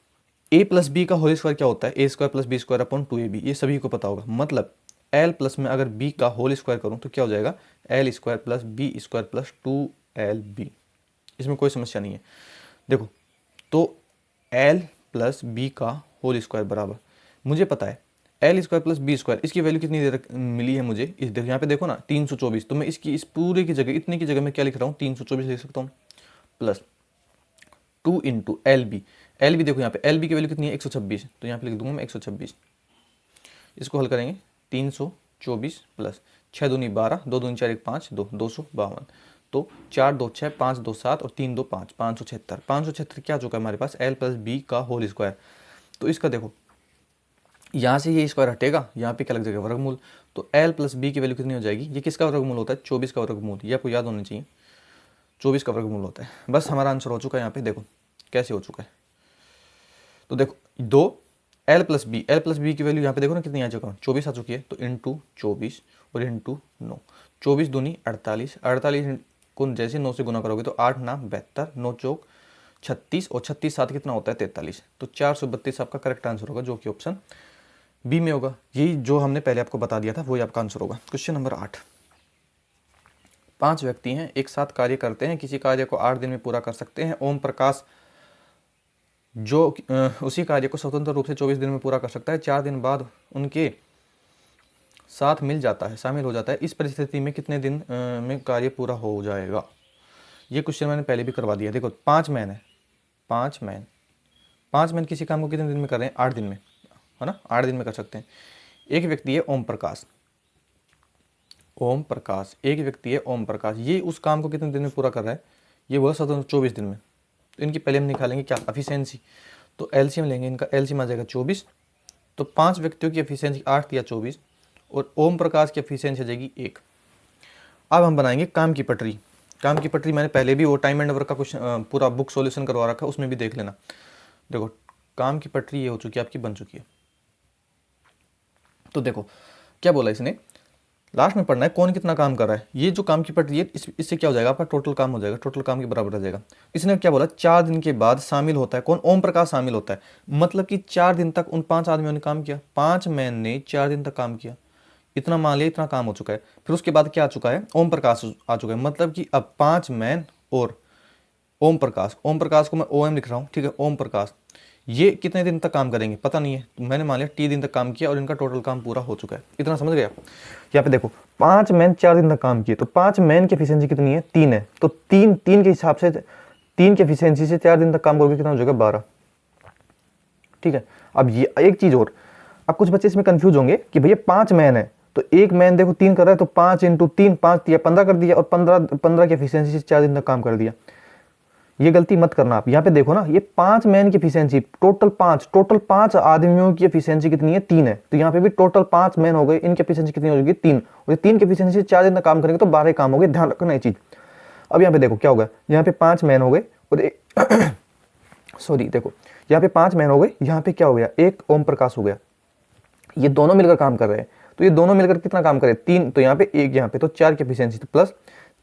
a प्लस बी का होल स्क्वायर क्या होता है, A square plus B square upon 2ab, ये सभी को पता होगा। मतलब l प्लस में अगर b का होल स्क्वायर करूँ तो क्या हो जाएगा, l square plus B square plus 2lb। इसमें कोई समस्या नहीं है। देखो तो l प्लस बी का होल स्क्वायर बराबर, मुझे पता है L square plus B square, इसकी वैल्यू कितनी देर मिली है मुझे, इस देखो यहाँ पे देखो ना 324, तो मैं इसकी इस पूरे की जगह इतने की जगह मैं क्या लिख रहा हूँ 324 लिख सकता हूँ, प्लस 2 इंटू एल बी देखो यहाँ पे एल बी की वैल्यू कितनी है 126, तो यहाँ पे लिख दूंगा मैं 126। इसको हल करेंगे 324 प्लस 6 दूनी 12, 2 दूनी 4 1 5 2 252, तो 4 2 6 5 2 7 और 3 2 5 576। 576 क्या आ चुका है हमारे पास एल प्लस बी का होल स्क्वायर। तो इसका देखो यहाँ से ये स्क्वायर हटेगा, यहाँ पे क्या लग जाएगा वर्गमूल, तो एल प्लस बी की वैल्यू कितनी हो जाएगी, ये किसका वर्गमूल होता है 24 का वर्गमूल, ये आपको याद होना चाहिए 24 का वर्गमूल होता है। बस हमारा आंसर हो चुका है। यहाँ पे देखो कैसे हो चुका है, तो देखो 2 एल प्लस बी की वैल्यू यहाँ पे देखो ना कितनी आ चुका है 24 आ चुकी है, तो इंटू 24 और इंटू 9, 24 दूनी 48, 48 को जैसे 9 से गुना करोगे तो 8 ना 72, 9 चौक 36 और 36 साथ कितना होता है 43, तो 432 आपका करेक्ट आंसर होगा, जो कि ऑप्शन बी में होगा। यही जो हमने पहले आपको बता दिया था वही आपका आंसर होगा। क्वेश्चन नंबर 8, 5 व्यक्ति हैं, एक साथ कार्य करते हैं, किसी कार्य को 8 दिन में पूरा कर सकते हैं। ओम प्रकाश जो उसी कार्य को स्वतंत्र रूप से 24 दिन में पूरा कर सकता है, 4 दिन बाद उनके साथ मिल जाता है, शामिल हो जाता है। इस परिस्थिति में कितने दिन में कार्य पूरा हो जाएगा। ये क्वेश्चन मैंने पहले भी करवा दिया। देखो 5 मैन है, 5 मैन किसी काम को कितने दिन में कर रहे हैं 8 दिन में, है ना, 8 दिन में कर सकते हैं। एक व्यक्ति है ओम प्रकाश, एक व्यक्ति है ओम प्रकाश, ये उस काम को कितने दिन में पूरा कर रहा है, ये वह स्वतंत्र 24 दिन में। तो इनकी पहले हम निकालेंगे क्या एफिशिएंसी, तो एलसीएम लेंगे, इनका एलसीएम आ जाएगा 24, तो 5 व्यक्तियों की एफिशिएंसी 8 या 24 और ओम प्रकाश की एफिशिएंसी आ जाएगी 1। अब हम बनाएंगे काम की पटरी। काम की पटरी मैंने पहले भी वो टाइम एंड वर्क का क्वेश्चन पूरा बुक सॉल्यूशन करवा रखा है, उसमें भी देख लेना। देखो काम की पटरी ये हो चुकी है आपकी, बन चुकी है। तो देखो क्या बोला इसने, लास्ट में पढ़ना है कौन कितना काम कर रहा है। ये जो काम की पटरी है इससे क्या हो जाएगा आपका टोटल काम हो जाएगा, टोटल काम के बराबर आ जाएगा। इसने क्या बोला 4 दिन के बाद शामिल होता है कौन, ओम प्रकाश शामिल होता है। मतलब कि 4 दिन तक उन 5 आदमियों ने काम किया, 5 मैन ने 4 दिन तक काम किया, इतना मान लिया इतना काम हो चुका है। फिर उसके बाद क्या आ चुका है ओम प्रकाश आ चुका है। मतलब कि अब 5 मैन और ओम प्रकाश को मैं ओ एम लिख रहा हूँ, ठीक है। ओम प्रकाश ये कितने दिन तक काम करेंगे पता नहीं है, तो मैंने मान लिया टी दिन तक काम किया और इनका टोटल काम पूरा हो चुका है। इतना समझ गया। यहाँ पे देखो 5 मैन 4 दिन तक काम किए, तो 5 मैन की एफिशिएंसी कितनी है 3 है, तो 3 के हिसाब से 3 की एफिशिएंसी से 4 दिन तक काम करोगे कितना हो जाएगा 12, ठीक है। अब ये एक चीज और, अब कुछ बच्चे इसमें कंफ्यूज होंगे कि भैया 5 मैन है तो एक मैन देखो 3 कर रहा है, तो 5 इंटू 3 5 दिया 15 कर दिया, और 15 की एफिशिएंसी से 4 दिन तक काम कर दिया। ये गलती मत करना आप। यहाँ पे देखो ना ये 5 मैन की एफिशिएंसी टोटल 5 आदमियों की एफिशिएंसी कितनी है 3 है, तो यहाँ पे भी टोटल 5 मैन हो गए, इनकी एफिशिएंसी कितनी हो जाएगी 3, और 3 की एफिशिएंसी 4 दिन तक काम करेंगे तो 12 काम हो गए, ध्यान रखना ये चीज। अब यहाँ पे देखो क्या होगा, यहाँ पे 5 मैन हो गए और सॉरी देखो यहाँ पे 5 मैन हो गए, यहाँ पे क्या हो गया एक ओम प्रकाश हो गया, ये दोनों मिलकर काम कर रहे हैं, तो ये दोनों मिलकर कितना काम करे 3, तो यहाँ पे एक यहाँ पे, तो 4 की एफिशिएंसी तो प्लस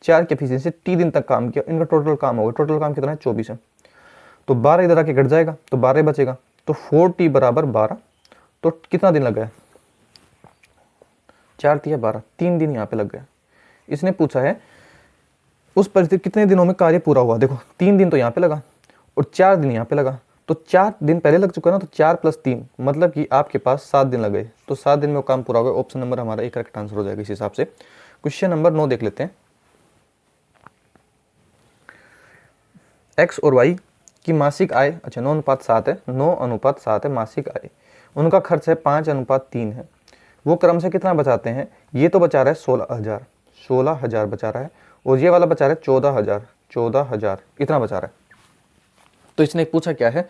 4 की एफिशिएंसी 3 दिन तक काम किया, इनका टोटल काम होगा, टोटल काम कितना है 24 है, तो 12 इधर आके घट जाएगा तो 12 बचेगा, तो 4t बराबर 12, तो कितना दिन लग गया 4 तिया 12, 3 दिन यहाँ पे लग गया। इसने पूछा है उस परिस्थिति कितने दिनों में कार्य पूरा हुआ, देखो 3 दिन तो यहाँ पे लगा और 4 दिन यहाँ पे लगा, तो 4 दिन पहले लग चुका ना, तो 4 + 3 मतलब कि आपके पास 7 दिन लग गए, तो 7 दिन में वो काम पूरा हो गया। ऑप्शन नंबर हमारा एक करेक्ट आंसर हो जाएगा इस हिसाब से। क्वेश्चन नंबर 9 देख लेते हैं। एक्स और वाई की मासिक आय, अच्छा 9:7 है, 9:7 है मासिक आय, उनका खर्च है 5:3 है, वो क्रम से कितना बचाते हैं, ये तो बचा रहा है 16,000 बचा रहा है, और ये वाला बचा रहा है 14,000 इतना बचा रहा है। तो इसने पूछा क्या है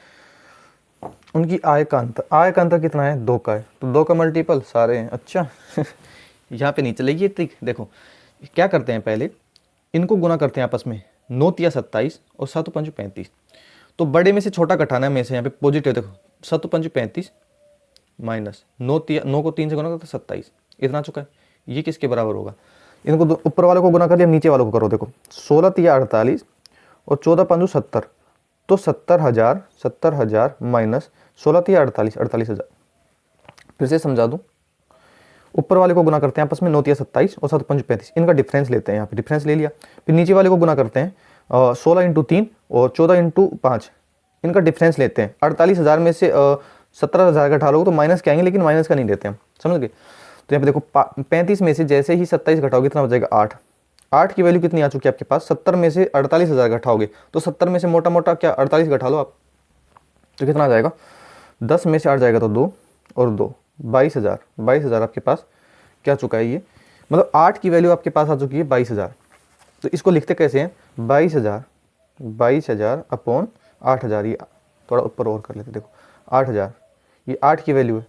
उनकी आय का अंतर कितना है 2 का है, तो 2 का मल्टीपल सारे हैं। अच्छा यहाँ पे नहीं चलेगी ट्रिक। देखो क्या करते हैं, पहले इनको गुना करते हैं आपस में, 9 तिया 27 और 7 पंच 35, तो बड़े में से छोटा घटाना है में से, यहाँ पे पॉजिटिव देखो 7 पंच 35 माइनस 9 को 3 से गुना करते 27, इतना चुका है। ये किसके बराबर होगा, इनको ऊपर वाले को गुना कर दिया नीचे वालों को करो, देखो 16 तिया 48 और 14 पंचू 70, तो 70,000 माइनस 16 थी 48,000। फिर से समझा दूँ, ऊपर वाले को गुना करते हैं आपस में, 9 या 27 और 7 5 35, इनका डिफरेंस लेते हैं, यहाँ पे डिफरेंस ले लिया। फिर नीचे वाले को गुना करते हैं 16 × 3 और 14 × 5, इनका डिफरेंस लेते हैं। 48,000 में से 17,000 का घटा लोगे तो माइनस के आएंगे, लेकिन माइनस का नहीं देते हम, समझ गए। तो यहाँ पे देखो 35 में से जैसे ही 27 घटाओगे कितना बचेगा 8। 8 की वैल्यू कितनी आ चुकी है आपके पास, 70 में से 48,000 घटाओगे तो 70 में से मोटा मोटा क्या 48 घटा लो आप, तो कितना आ जाएगा, 10 में से 8 जाएगा तो 2 और 2 22,000 आपके पास क्या चुका है ये, मतलब 8 की वैल्यू आपके पास आ चुकी है 22,000। तो इसको लिखते कैसे हैं, 22,000 अपॉन 8,000, ये थोड़ा ऊपर और कर लेते, देखो 8,000, ये 8 की वैल्यू है,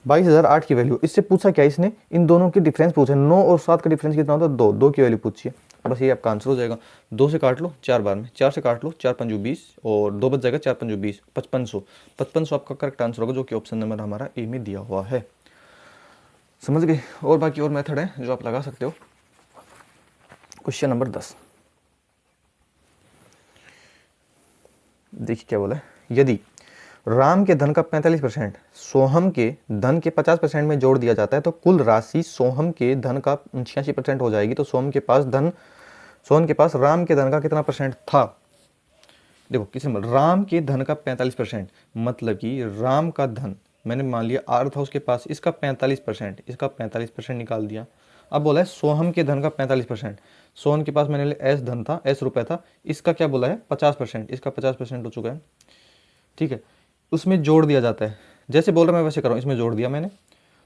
22,000 8 की वैल्यू। इससे पूछा क्या, इसने इन दोनों की डिफरेंस पूछा, 9 और 7 का डिफरेंस कितना होता है 2, 2 की वैल्यू पूछी है, बस ये आपका आंसर हो जाएगा। 2 से काट लो 4 बार में, 4 से काट लो 4 5 20 और 2 बच जाएगा, 4 5 20, 5500 आपका करेक्ट आंसर होगा, जो कि ऑप्शन नंबर हमारा ए में दिया हुआ है। समझ गए। और बाकी और मेथड है जो आप लगा सकते हो। क्वेश्चन नंबर 10 देखिए क्या बोला है, यदि राम के धन का 45% सोहम के धन के 50% में जोड़ दिया जाता है तो कुल राशि सोहम के धन का 86% हो जाएगी। तो सोहम के पास राम के धन का कितना परसेंट था। देखो किस नंबर, राम के धन का 45%, मतलब कि राम का धन मैंने मान लिया आर था उसके पास, इसका 45%, इसका 45% निकाल दिया। अब बोला है सोहम के धन का 45%, सोहम के पास मैंने लिया एस धन था, एस रुपये था, इसका क्या बोला है 50%, इसका 50% हो चुका है, ठीक है। उसमें जोड़ दिया जाता है, जैसे बोल रहा मैं वैसे कर रहा हूँ, इसमें जोड़ दिया मैंने।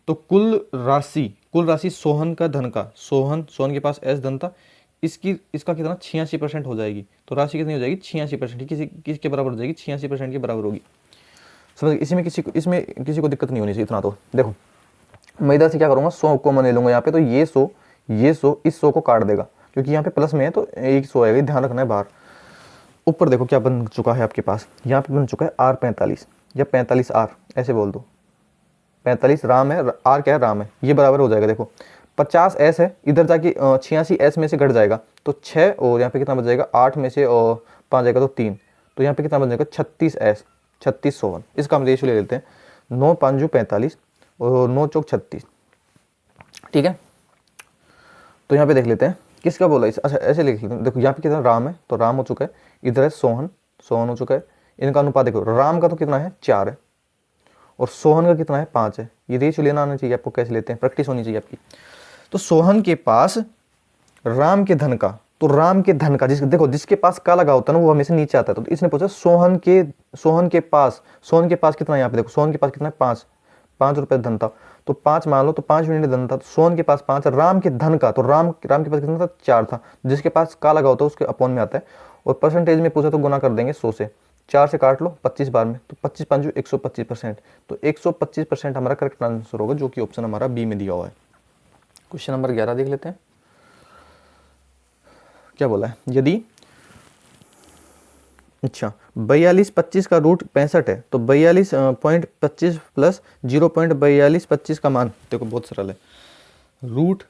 तो कुल राशि सोहन का धन का, सोहन के पास एस धन था, इसका कितना 86% हो जाएगी। तो राशि कितनी हो जाएगी 86%, किसके बराबर हो जाएगी 86% के बराबर होगी। समझ, इसमें किसी को दिक्कत नहीं होनी चाहिए इतना। तो देखो मैं इधर से क्या करूँगा, 100 कॉमन ले लूँगा यहाँ पे, तो ये 100 इस 100 को काट देगा, क्योंकि यहाँ पे प्लस में है तो एक 100 आएगा, ध्यान रखना है बाहर। ऊपर देखो क्या बन चुका है आपके पास, यहाँ पे बन चुका है R45 या 45R, ऐसे बोल दो। 45 राम है, R क्या है राम है, ये बराबर हो जाएगा। देखो 50S है, इधर जाके 86S में से घट जाएगा तो 6, और यहाँ पे कितना बच जाएगा 8 में से और 5 जाएगा तो 3, तो यहाँ पे कितना बच जाएगा 36S, 36 सोहन। इसका हम रेशियो ले लेते हैं, 9 5 45 और 9 चौक 36, ठीक है। तो यहाँ पे देख लेते हैं किसका बोला इस, अच्छा ऐसे लिख लेते हैं। देखो यहाँ पे कितना राम है तो राम हो चुका है, इधर है सोहन हो चुका है। इनका अनुपात देखो, राम का तो कितना है 4 है और सोहन का कितना है 5 है। ये रेशियो लेना आना चाहिए आपको, कैसे लेते हैं प्रैक्टिस होनी चाहिए आपकी। तो सोहन के पास राम के धन का, तो राम के धन का देखो जिसके पास का लगा होता है ना वो हमेशा नीचे आता है। तो इसने पूछा सोहन के पास कितना है, यहाँ पे देखो सोहन के पास कितना है 5 रुपए धन था, तो 5 मान लो, तो 5 यूनिट धन था। तो सोहन के पास 5, राम के धन का, तो राम के पास कितना था 4 था, जिसके पास का लगा होता है उसके अपॉन में आता है। और परसेंटेज में पूछा तो गुना कर देंगे 100 से, 4 से काट लो 25 बार में, तो 25 5 125%, तो 125% हमारा करेक्ट आंसर होगा, जो कि ऑप्शन हमारा बी में दिया हुआ है। क्वेश्चन नंबर 11 देख लेते हैं क्या बोला है, यदि 42 का रूट 65 है तो 42.25 प्लस 0.4225 का मान, देखो बहुत सरल है, रूट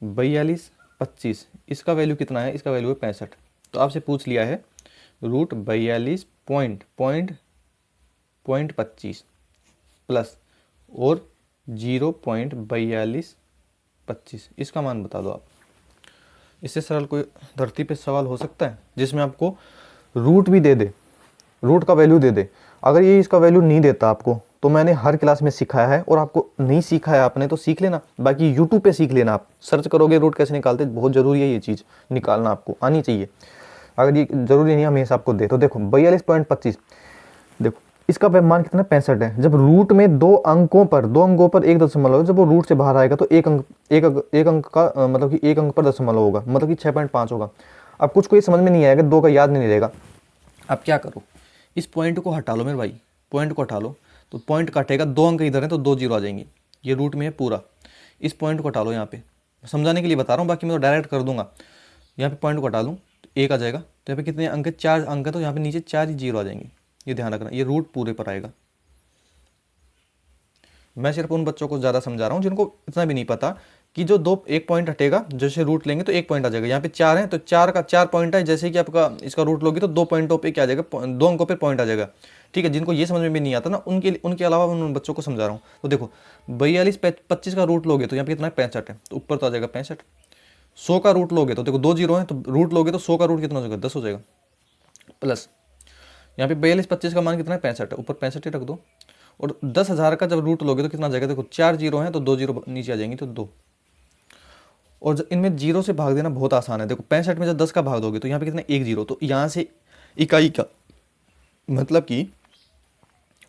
42 इसका वैल्यू कितना है, इसका वैल्यू है 65। तो आपसे पूछ लिया है रूट 42.25 प्लस और 0.4225, इसका मान बता दो आप। इससे सरल कोई धरती पे सवाल हो सकता है जिसमें आपको रूट भी दे दे, रूट का वैल्यू दे दे। अगर ये इसका वैल्यू नहीं देता आपको, तो मैंने हर क्लास में सिखाया है, और आपको नहीं सीखा है आपने तो सीख लेना, बाकी यूट्यूब पे सीख लेना। आप सर्च करोगे रूट कैसे निकालते, बहुत ज़रूरी है ये चीज़ निकालना, आपको आनी चाहिए। अगर ये ज़रूरी नहीं हमेशा आपको दे, तो देखो 42.25, देखो इसका मान कितना 65 है। जब रूट में दो अंकों पर एक दशमलव, जब वो रूट से बाहर आएगा तो एक अंक का मतलब कि एक अंक पर दशमलव होगा, मतलब कि 6.5 होगा। अब कुछ को ये समझ में नहीं आएगा, 2 का याद नहीं रहेगा। अब क्या करो, इस पॉइंट को हटा लो मेरे भाई, पॉइंट को हटा लो, तो पॉइंट काटेगा, 2 अंक इधर हैं तो 2 जीरो आ जाएंगे, ये रूट में है पूरा। इस पॉइंट को हटा लो, यहाँ पे समझाने के लिए बता रहा हूँ, बाकी मैं तो डायरेक्ट कर दूंगा। यहाँ पे पॉइंट को हटा लूँ तो 1 आ जाएगा, तो यहाँ पे कितने अंक है 4 अंक है, तो यहाँ पे नीचे 4 ही जीरो आ जाएंगे, ये ध्यान रखना, ये रूट पूरे पर आएगा। मैं सिर्फ उन बच्चों को ज़्यादा समझा रहा हूँ जिनको इतना भी नहीं पता कि जो दो एक पॉइंट हटेगा, जैसे रूट लेंगे तो एक पॉइंट आ जाएगा। यहाँ पे 4 है तो 4 का 4 पॉइंट है, जैसे कि आपका इसका रूट लोगे तो 2 पॉइंटों पे क्या आ जाएगा, 2 अंकों पे पॉइंट आ जाएगा। ठीक है, जिनको ये समझ में भी नहीं आता ना, उनके अलावा उन बच्चों को समझा रहा हूँ। तो देखो 42 25 का रूट लोगे तो यहाँ पे कितना है 65 है, तो ऊपर तो आ जाएगा 65। 100 का रूट लोगे तो देखो 2 जीरो है, तो रूट लोगे तो 100 का रूट कितना हो जाएगा 10 हो जाएगा। प्लस यहाँ पे 42 25 का मान कितना है 65 है, ऊपर 65 ही रख दो। और 10,000 का जब रूट लोगे तो कितना आ जाएगा, देखो 4 जीरो है तो 2 जीरो नीचे आ जाएंगी तो 2। और इनमें जीरो से भाग देना बहुत आसान है। देखो 65 में जब 10 का भाग दोगे तो यहाँ पे कितना 1 जीरो, तो यहाँ से इकाई का मतलब कि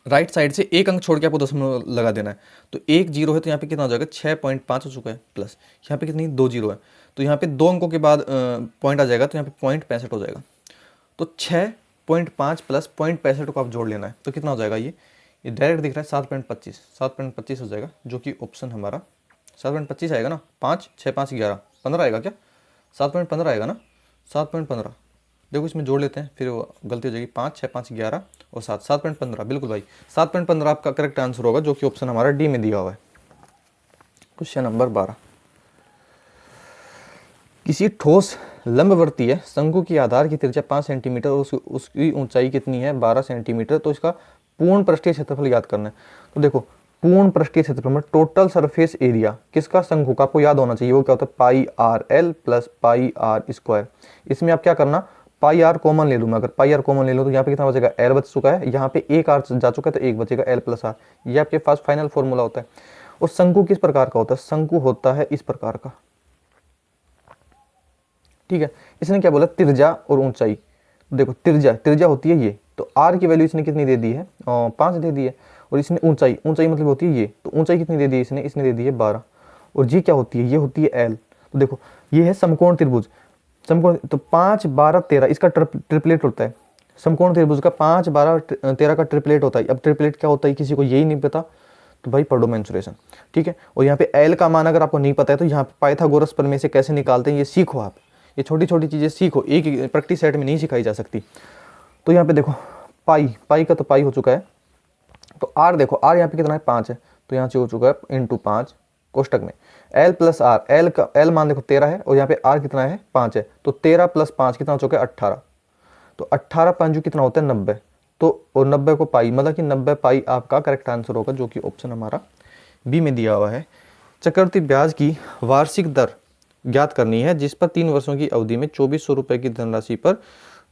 राइट साइड से एक अंक छोड़ के आपको दशमलव लगा देना है। तो 1 जीरो है तो यहाँ पे कितना हो जाएगा 6.5 हो चुका है। प्लस यहाँ पे कितनी 2 जीरो है, तो यहाँ पे 2 अंकों के बाद पॉइंट आ जाएगा, तो यहाँ पे 0.65 हो जाएगा। तो 6.5 प्लस 0.65 को आप जोड़ लेना है, तो कितना हो जाएगा, ये डायरेक्ट दिख रहा है 7.25, 7.25 हो जाएगा, जो कि ऑप्शन हमारा 7.25 आएगा ना। 5 6 5 11 15 आएगा क्या, 7.15 आएगा ना, 7.15। देखो इसमें जोड़ लेते हैं, फिर वो गलती हो जाएगी। 5 6 5 11 और 7 7.15, बिल्कुल भाई 7.15 आपका करेक्ट आंसर होगा, जो कि ऑप्शन हमारा डी में दिया हुआ है। क्वेश्चन नंबर 12, किसी ठोस लंबवर्तीय शंकु की आधार की त्रिज्या 5 सेंटीमीटर और उसकी ऊंचाई कितनी है 12 सेंटीमीटर, तो इसका पूर्ण पृष्ठीय क्षेत्रफल याद करना है। तो देखो पूर्ण पृष्ठीय क्षेत्रफल में टोटल सरफेस एरिया किसका शंकु का आपको याद होना चाहिए, वो क्या होता है pi R L plus pi R square. इसमें आप क्या करना, पाई आर कॉमन ले लूँ मैं, अगर पाई आर कॉमन ले लो तो यहाँ पे कितना बचेगा एल बच चुका है, यहाँ पे एक आर जा चुका है तो एक बचेगा एल प्लस आर। ये आपके पास फाइनल फॉर्मूला होता है। और शंकु किस प्रकार का होता है, शंकु होता है इस प्रकार का। ठीक है, इसने क्या बोला त्रिज्या और ऊंचाई। देखो त्रिज्या होती है ये, तो आर की वैल्यू इसने कितनी दे दी है 5 दे दी है। और इसने ऊंचाई मतलब होती है ये, तो ऊंचाई कितनी दे दी है इसने दे दी है 12। और जी क्या होती है, ये होती है एल। तो देखो ये है समकोण त्रिभुज, समकोण तो 5 12 13 इसका ट्रिपलेट होता है। समकोण त्रिभुज का 5 12 13 का ट्रिपलेट होता है। अब ट्रिपलेट क्या होता है किसी को यही नहीं पता तो भाई पढ़ो मेंसुरेशन। ठीक है, और यहाँ पे एल का मान अगर आपको नहीं पता है तो यहाँ पे पाइथागोरस प्रमेय से कैसे निकालते हैं ये सीखो आप। ये छोटी छोटी चीज़ें सीखो, एक प्रैक्टिस सेट में नहीं सिखाई जा सकती। तो यहाँ पे देखो पाई का तो पाई हो चुका है, तो आर देखो आर यहाँ पे कितना है 5 है, तो यहाँ से हो चुका है इंटू 5 कोष्टक में एल प्लस आर। एल का एल मान देखो 13 है और यहाँ पे आर कितना है 5 है, तो 13 प्लस 5 कितना हो चुका है 18। तो 18 पंजू कितना होता है 90, तो और 90 को पाई मतलब कि 90 पाई आपका करेक्ट आंसर होगा, जो कि ऑप्शन हमारा बी में दिया हुआ है। चक्रवृद्धि ब्याज की वार्षिक दर ज्ञात करनी है जिस पर 3 वर्षों की अवधि में 2400 रुपए की धनराशि पर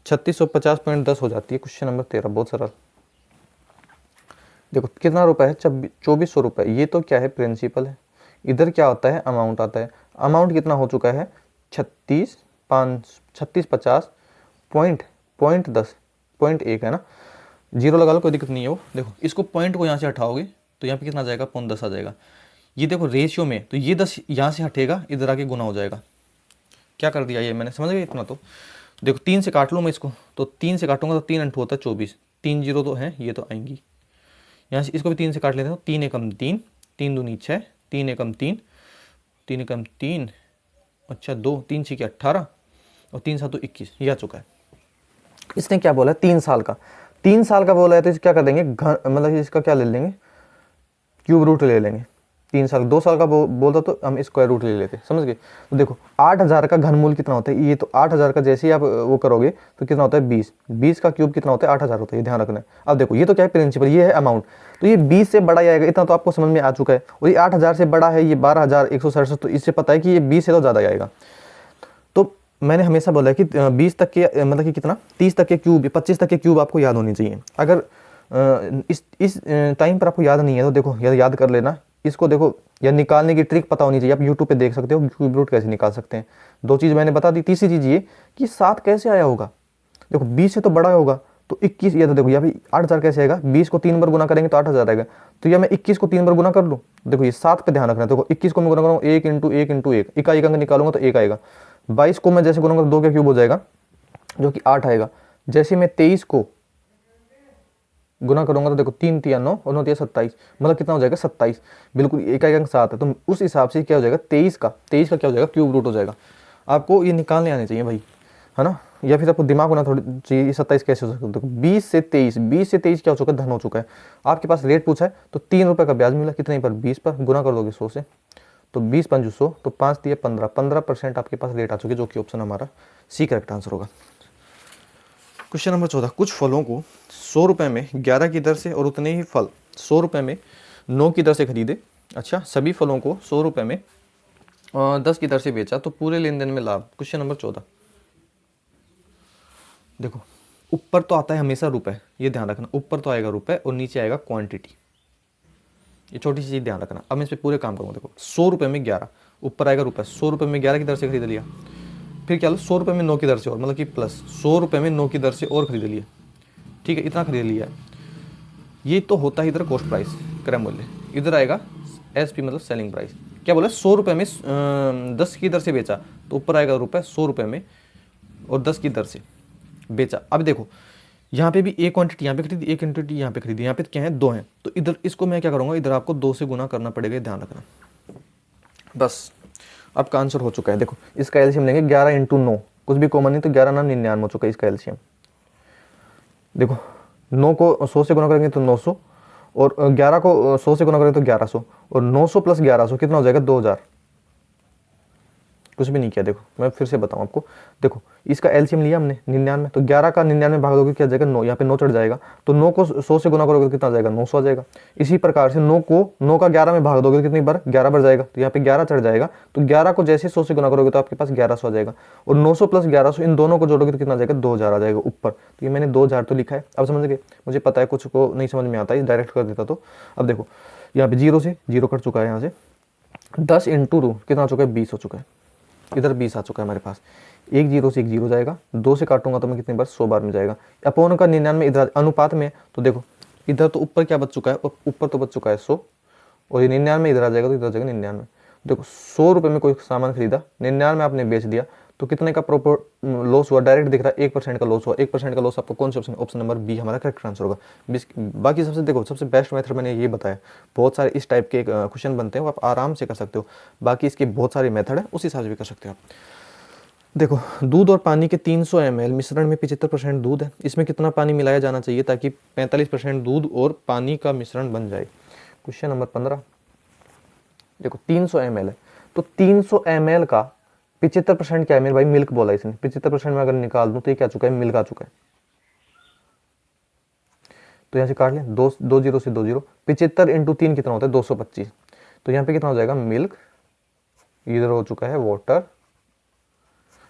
3650.10 हो जाती है। क्वेश्चन नंबर 13 बहुत सरल। देखो कितना रुपए है 2400 रुपए, ये तो क्या है प्रिंसिपल है। इधर क्या होता है अमाउंट आता है, अमाउंट कितना हो चुका है 36.10.1 है ना, जीरो लगा लो कोई दिक्कत नहीं है वो। देखो इसको पॉइंट को यहाँ से हटाओगे तो यहाँ पे कितना आ जाएगा 0.10 आ जाएगा। ये देखो रेशियो में तो ये 10 यहाँ से हटेगा, इधर आके गुना हो जाएगा। क्या कर दिया ये मैंने, समझ गए इतना। तो देखो 3 से काट लूँ मैं इसको, तो 3 से काटूंगा तो 3 अंठ होता है 24, 3 जीरो तो है ये तो आएंगी। यहाँ से इसको भी 3 से काट लेते हैं, 3 एकम 3, 3 दूनी 6, 3 एकम 3, 3 एकम 3, अच्छा 2, 3 6 18 और 3 7 21, ये आ चुका है। इसने क्या बोला है 3 साल का, 3 साल का बोला है तो इसे क्या कर देंगे मतलब इसका क्या ले लेंगे क्यूब रूट ले लेंगे। 3 साल 2 साल का बोलता तो हम स्क्वायर रूट ले लेते, समझ गए। तो देखो 8000 का घनमूल कितना होता है, ये तो 8000 का जैसे ही आप वो करोगे तो कितना होता है 20, 20 का क्यूब कितना होता है 8000 होता है, ये ध्यान रखना है। अब देखो ये तो क्या है प्रिंसिपल, ये है अमाउंट, तो ये 20 से बड़ा आएगा, इतना तो आपको समझ में आ चुका है। और ये 8000 से बड़ा है, ये 12167, तो इससे पता है कि ये 20 से तो ज़्यादा आएगा। तो मैंने हमेशा बोला है कि 20 तक के मतलब कि कितना 30 तक के क्यूब 25 तक के क्यूब आपको याद होनी चाहिए। अगर इस टाइम पर आपको याद नहीं है तो देखो याद कर लेना इसको। देखो या निकालने की ट्रिक पता होनी चाहिए, आप यूट्यूब पे देख सकते हो क्यूब रूट कैसे निकाल सकते हैं। 2 चीज़ मैंने बता दी, तीसरी चीज़ ये कि 7 कैसे आया होगा। देखो 20 से तो बड़ा होगा तो 21, या तो देखो यहाँ पे 8000 कैसे आएगा, 20 को 3 बार गुना करेंगे तो 8000 आएगा। तो या मैं 21 को 3 बार गुना कर लूँ, देखो ये 7 पे ध्यान रखना है। देखो 21 को मैं गुना करूँगा 1 इंटू 1 इंटू 1, इकाई अंक निकालूंगा तो 1 आएगा। 22 को मैं जैसे गुना करूँगा 2 का क्यूब हो जाएगा जो कि 8 आएगा। जैसे मैं 23 को गुना करूंगा तो देखो 3 3 9 और 9 3 27, मतलब कितना हो जाएगा 27, बिल्कुल इकाई अंक 7 है। तो उस हिसाब से क्या हो जाएगा 23 का क्या हो जाएगा क्यूब रूट हो जाएगा। आपको ये निकालने आने चाहिए भाई, है ना, या फिर आपको दिमाग होना थोड़ी चाहिए। 27 कैसे हो सकता है, देखो 20 से 23 क्या हो चुका है धन हो चुका है। आपके पास रेट पूछा है तो 3 रुपये का ब्याज मिला, कितने पर 20 पर, गुना कर दोगे 100 से तो 20 5 100, तो 5 दिए 15, 15% आपके पास रेट आ चुकी है, जो कि ऑप्शन हमारा सी करेक्ट आंसर होगा। क्वेश्चन नंबर 14, कुछ फलों को 100 रुपये में 11 की दर से और उतने ही फल 100 रुपये में 9 की दर से खरीदे। अच्छा, सभी फलों को 100 रुपये में 10 की दर से बेचा, तो पूरे लेन देन में लाभ। क्वेश्चन नंबर 14, देखो ऊपर तो आता है हमेशा रुपए, ये ध्यान रखना, ऊपर तो आएगा रुपए और नीचे आएगा क्वांटिटी, ये छोटी सी चीज ध्यान रखना। अब मैं इस पे पूरे काम करूँगा। देखो 100 रुपये में 11, ऊपर आएगा रुपए, 100 रुपये में 11 की दर से खरीद लिया, फिर क्या लो 100 रुपये में 9 की दर से और, मतलब कि प्लस 100 रुपये में 9 की दर से और खरीद लिया। ठीक है, इतना खरीद लिया। ये तो होता है इधर कॉस्ट प्राइस, क्रय मूल्य, इधर आएगा एसपी मतलब सेलिंग प्राइस। क्या बोला, 100 रुपये में 10 की दर से बेचा, तो ऊपर आएगा रुपए 100 रुपये में और 10 की दर से बेचा। अब देखो यहाँ पे भी एक क्वांटिटी यहाँ पे खरीदी, एक क्वांटिटी यहाँ पे खरीदी, यहाँ पे क्या है 2 हैं, तो इधर इसको मैं क्या करूँगा, इधर आपको 2 से गुना करना पड़ेगा, ध्यान रखना। बस आपका आंसर हो चुका है। देखो इसका एलसीएम लेंगे 11 इंटू 9, कुछ भी कॉमन नहीं, तो 11 9 99 हो चुका है इसका एलसीएम। देखो 9 को 100 से गुना करेंगे तो 900, और 11 को 100 से गुना करेंगे तो 1100, और 900 प्लस 1100 कितना हो जाएगा 2000। कुछ भी नहीं किया। देखो मैं फिर से बताऊं आपको, देखो इसका एलसीएम लिया हमने 99, तो 11 का 99 भाग दोगे क्या जाएगा 9, यहाँ पे 9 चढ़ जाएगा, तो 9 को 100 से गुना करोगे तो कितना आ जाएगा 900 आ जाएगा। इसी प्रकार से 9 का 11 में भाग दोगे तो कितनी बार 11 बार जाएगा, तो यहाँ पे 11 चढ़ जाएगा, तो 11 को जैसे 100 से गुना करोगे तो आपके पास 1100 आ जाएगा, और 900 प्लस 1100 इन दोनों को जोड़ोगे तो कितना आ जाएगा 2000 आ जाएगा ऊपर। तो ये मैंने 2000 तो लिखा है। अब समझ गए, मुझे पता है कुछ को नहीं समझ में आता है, डायरेक्ट कर देता। तो अब देखो यहाँ पे 0 से 0 कट चुका है, यहाँ से 10 इंटू रू कितना हो चुका है 20 हो चुका है, इधर 20 आ चुका है हमारे पास। एक 0 से एक 0 जाएगा, 2 से काटूंगा तो मैं कितनी बार 100 बार में जाएगा, अपोन का 99 इधर अनुपात में। तो देखो इधर तो ऊपर क्या बच चुका है, ऊपर तो बच चुका है 100, और ये 99 इधर आ जाएगा, तो इधर आ जाएगा 99। देखो 100 रुपये में कोई सामान खरीदा, 99 में आपने बेच दिया, तो कितने का प्रॉपर लॉस हुआ, डायरेक्ट दिख रहा है 1% का लॉस हुआ। 1% का लॉस आपको कौन सा ऑप्शन, ऑप्शन नंबर बी हमारा करेक्ट आंसर होगा। बाकी सबसे देखो सबसे बेस्ट मेथड मैंने ये बताया, बहुत सारे इस टाइप के क्वेश्चन बनते हैं, वो आप आराम से कर सकते हो। बाकी इसके बहुत सारे मेथड है, उस हिसाब से भी कर सकते हो आप। देखो दूध और पानी के 300 ml मिश्रण में 75% दूध है, इसमें कितना पानी मिलाया जाना चाहिए ताकि 45% दूध और पानी का मिश्रण बन जाए। क्वेश्चन नंबर 15, देखो 300 ml है, तो 300 ml का 75% क्या है मेरे भाई, मिल्क बोला इसने। 75% में अगर निकाल दूं तो ये क्या चुका है, मिल्क आ चुका है। तो यहाँ से काट लें, 2 0 से 2 0, 75 इंटू 3 कितना होता है 225, तो यहाँ पे कितना हो जाएगा मिल्क, इधर हो चुका है वाटर,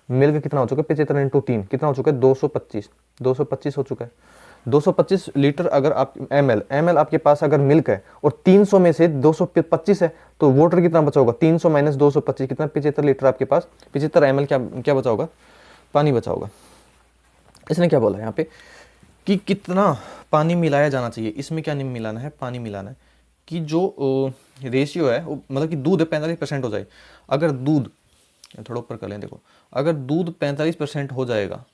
मिल्क कितना हो चुका है 75 इंटू 3 कितना हो चुका है 225, 225 हो चुका है। 225 लीटर अगर आप एम एल आपके पास अगर मिल्क है और 300 में से 225 है, तो वाटर कितना बचा होगा 300 माइनस 225 कितना 75 लीटर आपके पास 75 ml क्या बचा होगा, पानी बचा होगा। इसने क्या बोला यहाँ पे कि कितना पानी मिलाया जाना चाहिए, इसमें क्या नहीं मिलाना है, पानी मिलाना है। कि जो रेशियो है वो मतलब कि दूध 45% हो जाए, अगर दूध थोड़ा ऊपर कर लें, देखो अगर दूध 45% हो जाएगा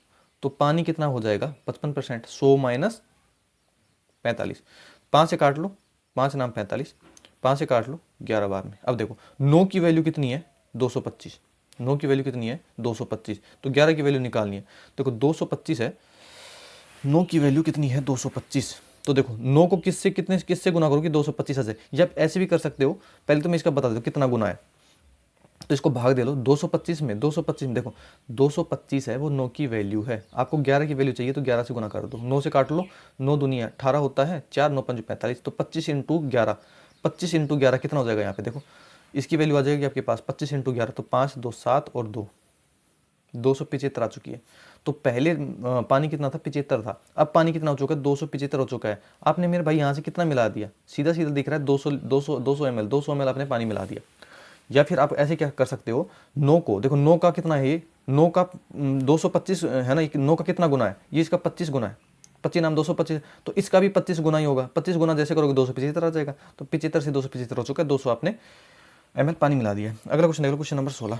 तो पानी कितना हो जाएगा 55%, 100 माइनस 45, 5 से काट लो, 5 नाम 45, 5 से काट लो 11 बार में। अब देखो 9 की वैल्यू कितनी है 225, 9 की वैल्यू कितनी है 225, तो 11 की वैल्यू निकालनी है। देखो 225 है, 9 की वैल्यू कितनी है 225, तो देखो 9 को किससे गुना करोगे 225 से, या आप ऐसे भी कर सकते हो, पहले तो मैं इसका बता देता हूँ कितना गुना है, तो इसको भाग दे लो 225 में, 225 में देखो 225 है वो 9 की वैल्यू है, आपको 11 की वैल्यू चाहिए तो 11 से गुना कर दो, 9 से काट लो, 9 दुनिया 18 होता है, 4 9 5 45, तो 25 इंटू 11, 25 इंटू 11 कितना हो जाएगा यहाँ पे देखो, इसकी वैल्यू आ जाएगी आपके पास 25 इंटू 11, तो 5 2 7 और 2 275 आ चुकी है। तो पहले पानी कितना था 75 था, अब पानी कितना हो चुका है 275 हो चुका है। आपने मेरे भाई यहाँ से कितना मिला दिया, सीधा सीधा दिख रहा है 200 ml आपने पानी मिला दिया। या फिर आप ऐसे क्या कर सकते हो, 9 को देखो 9 का कितना है, ये 9 का 225 है ना, 9 का कितना गुना है, ये इसका 25 गुना है, 25 नाम 225, तो इसका भी 25 गुना ही होगा, 25 गुना जैसे करोगे 275 आ जाएगा, तो 75 से 275 हो चुका है, 200 आपने ml पानी मिला दिया। अगला क्वेश्चन देख लो, क्वेश्चन नंबर 16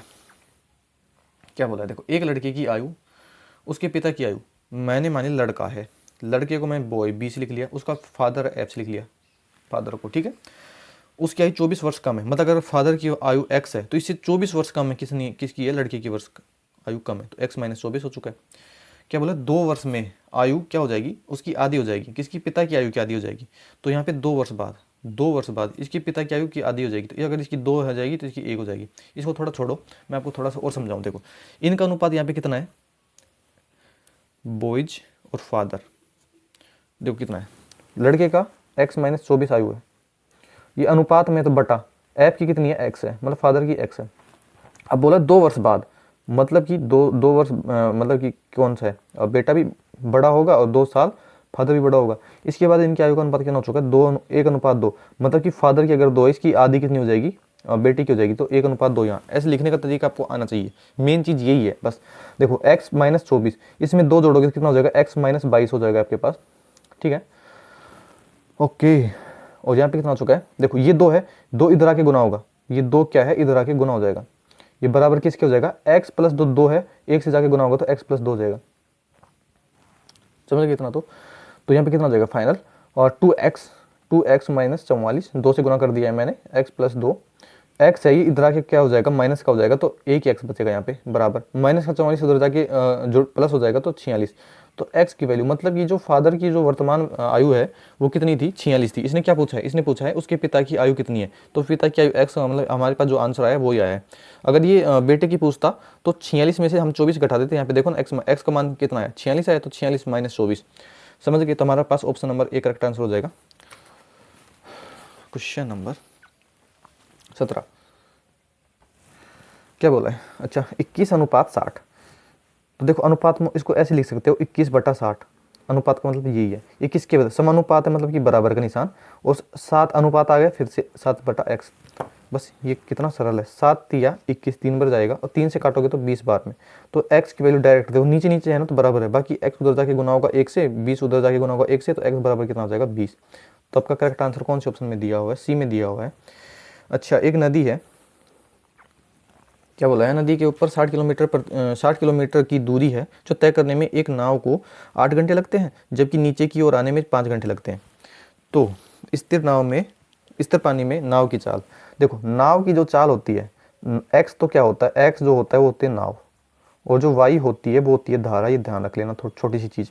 क्या बोला है, देखो एक लड़के की आयु उसके पिता की आयु, मैंने मानी लड़का है, लड़के को मैं बॉय 20 लिख लिया, उसका फादर एफ लिख लिया फादर को, ठीक है, उसकी आयु 24 वर्ष कम है, मतलब अगर फादर की आयु x है तो इससे 24 वर्ष कम है, किसकी है लड़के की वर्ष आयु कम है, तो x माइनस 24 हो चुका है। क्या बोला 2 वर्ष में आयु क्या हो जाएगी उसकी आधी हो जाएगी, किसकी पिता की आयु की आधी हो जाएगी, तो यहाँ पे 2 वर्ष बाद 2 वर्ष बाद इसके पिता की आयु की आधी हो जाएगी, तो अगर इसकी 2 हो जाएगी तो इसकी 1 हो जाएगी। इसको थोड़ा छोड़ो, मैं आपको थोड़ा सा और समझाऊँ। देखो इनका अनुपात यहाँ पे कितना है, बॉयज और फादर, देखो कितना है, लड़के का x माइनस 24 आयु है, ये अनुपात में तो बटा एफ की कितनी है, x है, मतलब फादर की x है। अब बोला 2 वर्ष बाद, मतलब कि दो वर्ष मतलब कि कौन सा है, और बेटा भी बड़ा होगा और 2 साल फादर भी बड़ा होगा। इसके बाद इनकी आयु का अनुपात कितना हो चुका है, 1:2, मतलब कि फादर की अगर 2 है, इसकी आधी कितनी हो जाएगी, और बेटी की हो जाएगी, तो 1:2 यहाँ। ऐसे लिखने का तरीका आपको आना चाहिए, मेन चीज़ यही है बस। देखो x माइनस 24, इसमें 2 जोड़ोगे तो कितना हो जाएगा, x माइनस 22 हो जाएगा आपके पास, ठीक है, ओके। और यहाँ पे कितना हो चुका है, देखो ये 2 है, 2 इधर आके गुना होगा, ये 2 क्या है, इधर आके गुना हो जाएगा, ये बराबर किसके हो जाएगा, x प्लस 2 है, 1 से जाके गुना होगा तो x प्लस 2 हो जाएगा, समझ गए इतना। तो यहाँ पे कितना हो जाएगा फाइनल, और 2x माइनस 44, 2 से गुना कर दिया है मैंने, x प्लस 2, x है ये, इधर आके क्या हो जाएगा, माइनस का हो जाएगा, तो एक ही x बचेगा यहाँ पे, बराबर माइनस का 44 उधर जाके जो प्लस हो जाएगा तो 46। तो x की वैल्यू, मतलब ये जो फादर की जो वर्तमान आयु है वो कितनी थी, 46 थी। इसने क्या पूछा है, इसने पूछा है उसके पिता की आयु कितनी है, तो पिता की आयु x, मतलब हमारे पास जो आंसर आया वो ही आया है। अगर ये बेटे की पूछता तो 46 में से हम 24 घटा देते, यहाँ पे देखो ना x का मान कितना है, 46 आया, तो 46 माइनस 24, समझ गए। तो हमारे पास option number A correct answer हो जाएगा। क्वेश्चन नंबर 17 क्या बोला है, अच्छा 21:60। तो देखो अनुपात में इसको ऐसे लिख सकते हो, 21/60, अनुपात का मतलब यही है, ये किसके वजह समानुपात है, मतलब कि बराबर का निशान, और 7 अनुपात आ गया, फिर से 7/x, बस ये कितना सरल है, 7 या 21 3 बार जाएगा, और 3 से काटोगे तो 20 बार में, तो x की वैल्यू डायरेक्ट देखो नीचे नीचे है ना, तो बराबर है, बाकी x उधर जाके गुना होगा 1 से, 20 उधर जाके गुना होगा 1 से, तो x बराबर कितना हो जाएगा 20। तो आपका करेक्ट आंसर कौन से ऑप्शन में दिया हुआ है, सी में दिया हुआ है। अच्छा एक नदी है, क्या बोला है, नदी के ऊपर 60 किलोमीटर की दूरी है, जो तय करने में एक नाव को 8 घंटे लगते हैं, जबकि नीचे की ओर आने में 5 घंटे लगते हैं। तो स्थिर पानी में नाव की चाल, देखो नाव की जो चाल होती है, x तो क्या होता है, x जो होता है वो होती है नाव, और जो y होती है वो होती है धारा, ये ध्यान रख लेना, थोड़ी छोटी सी चीज़।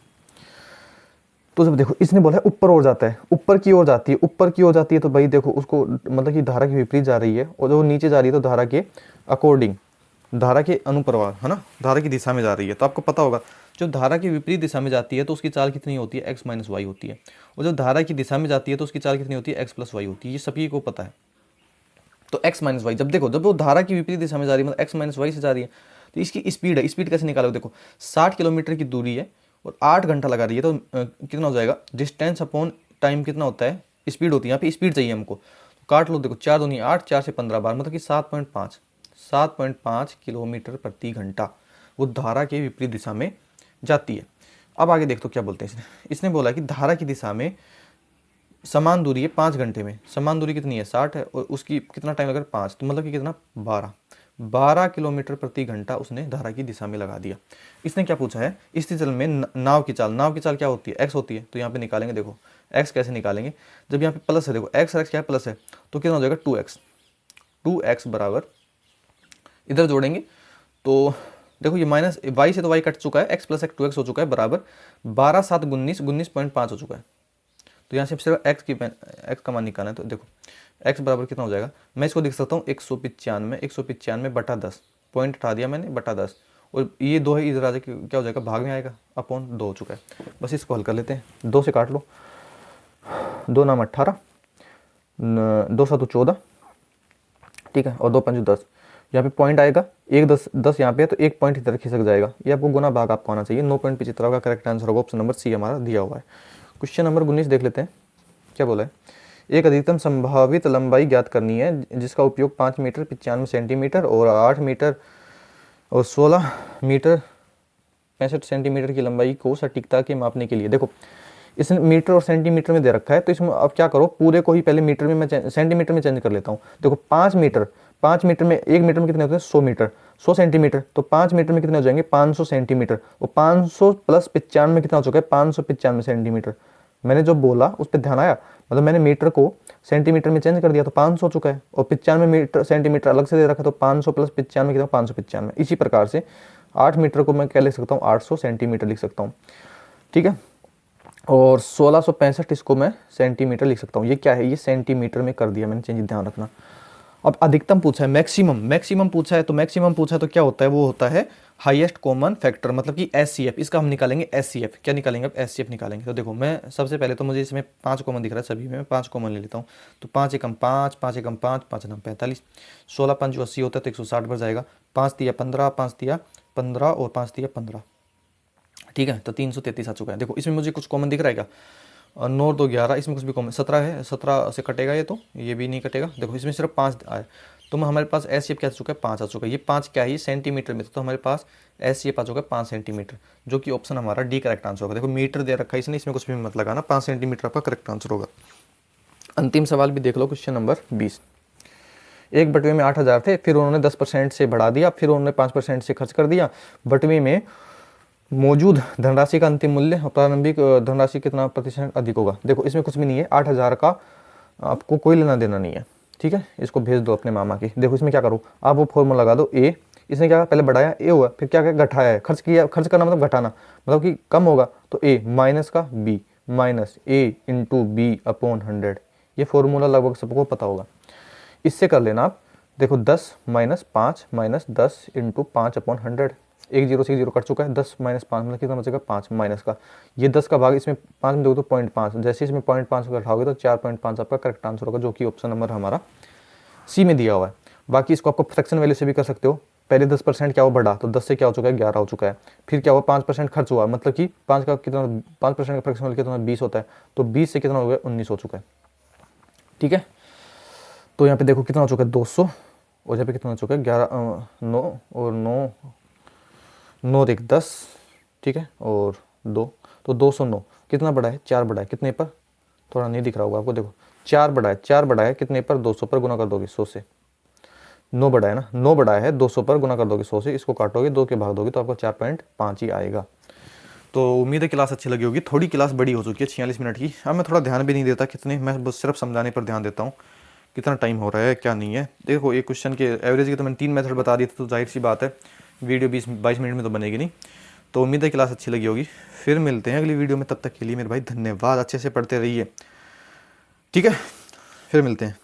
तो जब देखो इसने बोला है ऊपर ओर जाता है, ऊपर की ओर जाती है, ऊपर की ओर जाती है, तो भाई देखो उसको मतलब कि धारा के विपरीत जा रही है, और जो नीचे जा रही है तो धारा के अकॉर्डिंग, धारा के अनुप्रवाह है ना, धारा की दिशा में जा रही है। तो आपको पता होगा जब धारा की विपरीत दिशा में जाती है तो उसकी चाल कितनी होती है, x माइनस वाई होती है, और जब धारा की दिशा में जाती है तो उसकी चाल कितनी होती है, x प्लस वाई होती है, ये सभी को पता है। तो x माइनस वाई, जब देखो जब वो धारा की विपरीत दिशा में जा रही है, मतलब x माइनस वाई से जा रही है, तो इसकी स्पीड है, स्पीड कैसे निकालोगे, देखो 60 किलोमीटर की दूरी है और 8 घंटा लगा रही है, तो कितना हो जाएगा, डिस्टेंस अपॉन टाइम कितना होता है, स्पीड होती है, यहाँ पे स्पीड चाहिए हमको, तो काट लो, देखो 4 दूनी 8, 4 से 15 बार, मतलब कि 7.5 किलोमीटर प्रति घंटा वो धारा के विपरीत दिशा में जाती है। अब आगे देख तो क्या बोलते हैं इसने बोला कि धारा की दिशा में समान दूरी है 5 घंटे में, समान दूरी कितनी है 60 है, और उसकी कितना टाइम लगा 5, तो मतलब कि कितना 12 किलोमीटर प्रति घंटा उसने धारा की दिशा में लगा दिया। इसने क्या पूछा है, स्थिर जल में नाव की चाल क्या होती है, x होती है, तो यहाँ पे निकालेंगे, देखो x कैसे निकालेंगे, जब यहाँ पे प्लस है, देखो x क्या है प्लस है, तो कितना हो जाएगा 2x बराबर, इधर जोड़ेंगे तो देखो ये माइनस y से तो y कट चुका है, x प्लस x 2x हो चुका है, बराबर 12 7 19.5 हो चुका है। तो यहाँ से सिर्फ x का मान निकालना है, तो देखो x बराबर कितना हो जाएगा, मैं इसको लिख सकता हूँ 195 पॉइंट हटा दिया मैंने, बटा 10, और ये 2 है, इधर आ जाए क्या हो जाएगा, भाग में आएगा, अपॉन 2 हो चुका है। बस इसको हल कर लेते हैं, 2 से काट लो, 2 नाम 18, 2 7 14, ठीक है, और 2 5 10, यहाँ पे पॉइंट आएगा, 1 10 यहाँ पे है, तो 1 पॉइंट इधर खिसक जाएगा, ये आपको गुना भाग आपको आना चाहिए, 9.75 का करेक्ट आंसर होगा, ऑप्शन नंबर सी हमारा दिया हुआ है। क्वेश्चन नंबर 19 देख लेते हैं, क्या बोला है, एक अधिकतम संभावित लंबाई ज्ञात करनी है जिसका उपयोग 5 मीटर 95 सेंटीमीटर और 8 मीटर और 16 मीटर 65 सेंटीमीटर की लंबाई को सटीकता के मापने के लिए, देखो इसने मीटर और सेंटीमीटर में दे रखा है, तो इसमें अब क्या करो, पूरे को ही पहले मीटर में मैं सेंटीमीटर में चेंज कर लेता हूँ। देखो 5 मीटर में, 1 मीटर में कितने होते हैं 100 मीटर, 100 सेंटीमीटर, तो 5 मीटर में कितने हो जाएंगे 500 सेंटीमीटर, और 500 प्लस 95 में कितना हो चुका है 595 सेंटीमीटर। मैंने जो बोला उस पर ध्यान आया, मतलब मैंने मीटर को सेंटीमीटर में चेंज कर दिया तो 500 हो चुका है, और 95 मीटर सेंटीमीटर अलग से दे रखा, तो 500 प्लस 95 कितना 595। इसी प्रकार से 8 मीटर को मैं क्या लिख सकता हूँ 800 सेंटीमीटर लिख सकता हूँ, ठीक है। और 1665 इसको मैं सेंटीमीटर लिख सकता हूँ। ये क्या है, ये सेंटीमीटर में कर दिया मैंने चेंज, ध्यान रखना। अब अधिकतम पूछा है, मैक्सिमम मैक्सिमम पूछा है, तो मैक्सिमम पूछा है तो क्या होता है, वो होता है हाईएस्ट कॉमन फैक्टर, मतलब कि एचसीएफ। इसका हम निकालेंगे एचसीएफ। क्या निकालेंगे, अब एचसीएफ निकालेंगे। तो देखो मैं सबसे पहले तो मुझे इसमें 5 कॉमन दिख रहा है सभी में, मैं 5 कॉमन ले लेता हूँ। तो 5 एकम 5, 5 एकम 5, 5 एकम 45, 16 5 जो 80 होता है तो 160 बढ़ जाएगा। 5 तिया 15, 5 तिया 15 और 5 तिया 15, ठीक है। तो 333 आ चुका है। देखो इसमें मुझे कुछ कॉमन दिख रहा है क्या, 9 2 11, इसमें कुछ भी कॉमन, 17 है, 17 से कटेगा ये, तो ये भी नहीं कटेगा। देखो इसमें सिर्फ 5 आए, तो हमारे पास एस शेप क्या आ चुका है, 5 आ चुका है। ये 5 क्या है, ये सेंटीमीटर में, तो हमारे पास एस शेप आ चुका है 5 सेंटीमीटर, जो कि ऑप्शन हमारा डी करेक्ट आंसर होगा। देखो मीटर दे रखा है इसने, इसमें कुछ भी मत लगाना, 5 सेंटीमीटर आपका करेक्ट आंसर होगा। अंतिम सवाल भी देख लो, क्वेश्चन नंबर 20। एक बटवे में 8,000 थे, फिर उन्होंने 10% से बढ़ा दिया, फिर उन्होंने 5% से खर्च कर दिया। बटवे में मौजूद धनराशि का अंतिम मूल्य प्रारंभिक धनराशि कितना प्रतिशत अधिक होगा। देखो इसमें कुछ भी नहीं है, 8,000 का आपको कोई लेना देना नहीं है, ठीक है। इसको भेज दो अपने मामा की। देखो इसमें क्या करो, आप वो फॉर्मूला लगा दो, ए, इसने क्या पहले बढ़ाया ए हुआ, फिर क्या घटाया है, खर्च किया, खर्च करना मतलब घटाना, मतलब कि कम होगा तो ए माइनस का बी, माइनस ए इंटू बी अपॉन 100। ये फॉर्मूला लगभग सबको पता होगा, इससे कर लेना आप। देखो 10 माइनस 5 माइनस 10 इंटू 5 अपॉन 100, एक जीरो से एक जीरो कट चुका है। 10 माइनस 5 मतलब कितना बचेगा, 5 माइनस का, ये 10 का भाग इसमें 5 में देखो तो 0.5, जैसे इसमें 0.5 को घटाओगे तो 4.5 आपका करेक्ट आंसर होगा, जो कि ऑप्शन नंबर हमारा सी में दिया हुआ है। बाकी इसको आपको फ्रैक्शन वैल्यू से भी कर सकते हो। पहले 10% क्या हुआ बढ़ा, तो 10 से क्या हो चुका है 11 हो चुका है। फिर क्या हुआ 5% खर्च हुआ, मतलब कि 5 का कितना, 5% का फ्रैक्शन वैल्यू कितना 20 होता है, तो 20 से कितना हो गया 19 हो चुका है, ठीक है। तो यहाँ पे देखो कितना हो चुका है 200, और यहाँ पे कितना हो चुका है 11 9 और 9 9 एक 10, ठीक है, और 2, तो 209 कितना बड़ा है, 4 बड़ा है, कितने पर, थोड़ा नहीं दिख रहा होगा आपको, देखो 4 बड़ा है, 4 बड़ा है कितने पर, 200 पर गुना कर दोगे 100 से। 9 बड़ा है ना, 9 बड़ा है, 200 पर गुना कर दोगे 100 से, इसको काटोगे 2 के भाग दोगे तो आपको 4.5 ही आएगा। तो उम्मीद है क्लास अच्छी लगी होगी। थोड़ी क्लास बड़ी हो चुकी है 46 मिनट की। अब मैं थोड़ा ध्यान भी नहीं देता कितने, मैं बस सिर्फ समझाने पर ध्यान देता हूँ कितना टाइम हो रहा है क्या नहीं है। देखो एक क्वेश्चन के एवरेज की तो मैंने 3 मेथड बता दिए थे, तो जाहिर सी बात है वीडियो 20-22 मिनट में तो बनेगी नहीं। तो उम्मीद है क्लास अच्छी लगी होगी। फिर मिलते हैं अगली वीडियो में, तब तक के लिए मेरे भाई धन्यवाद, अच्छे से पढ़ते रहिए, ठीक है, फिर मिलते हैं।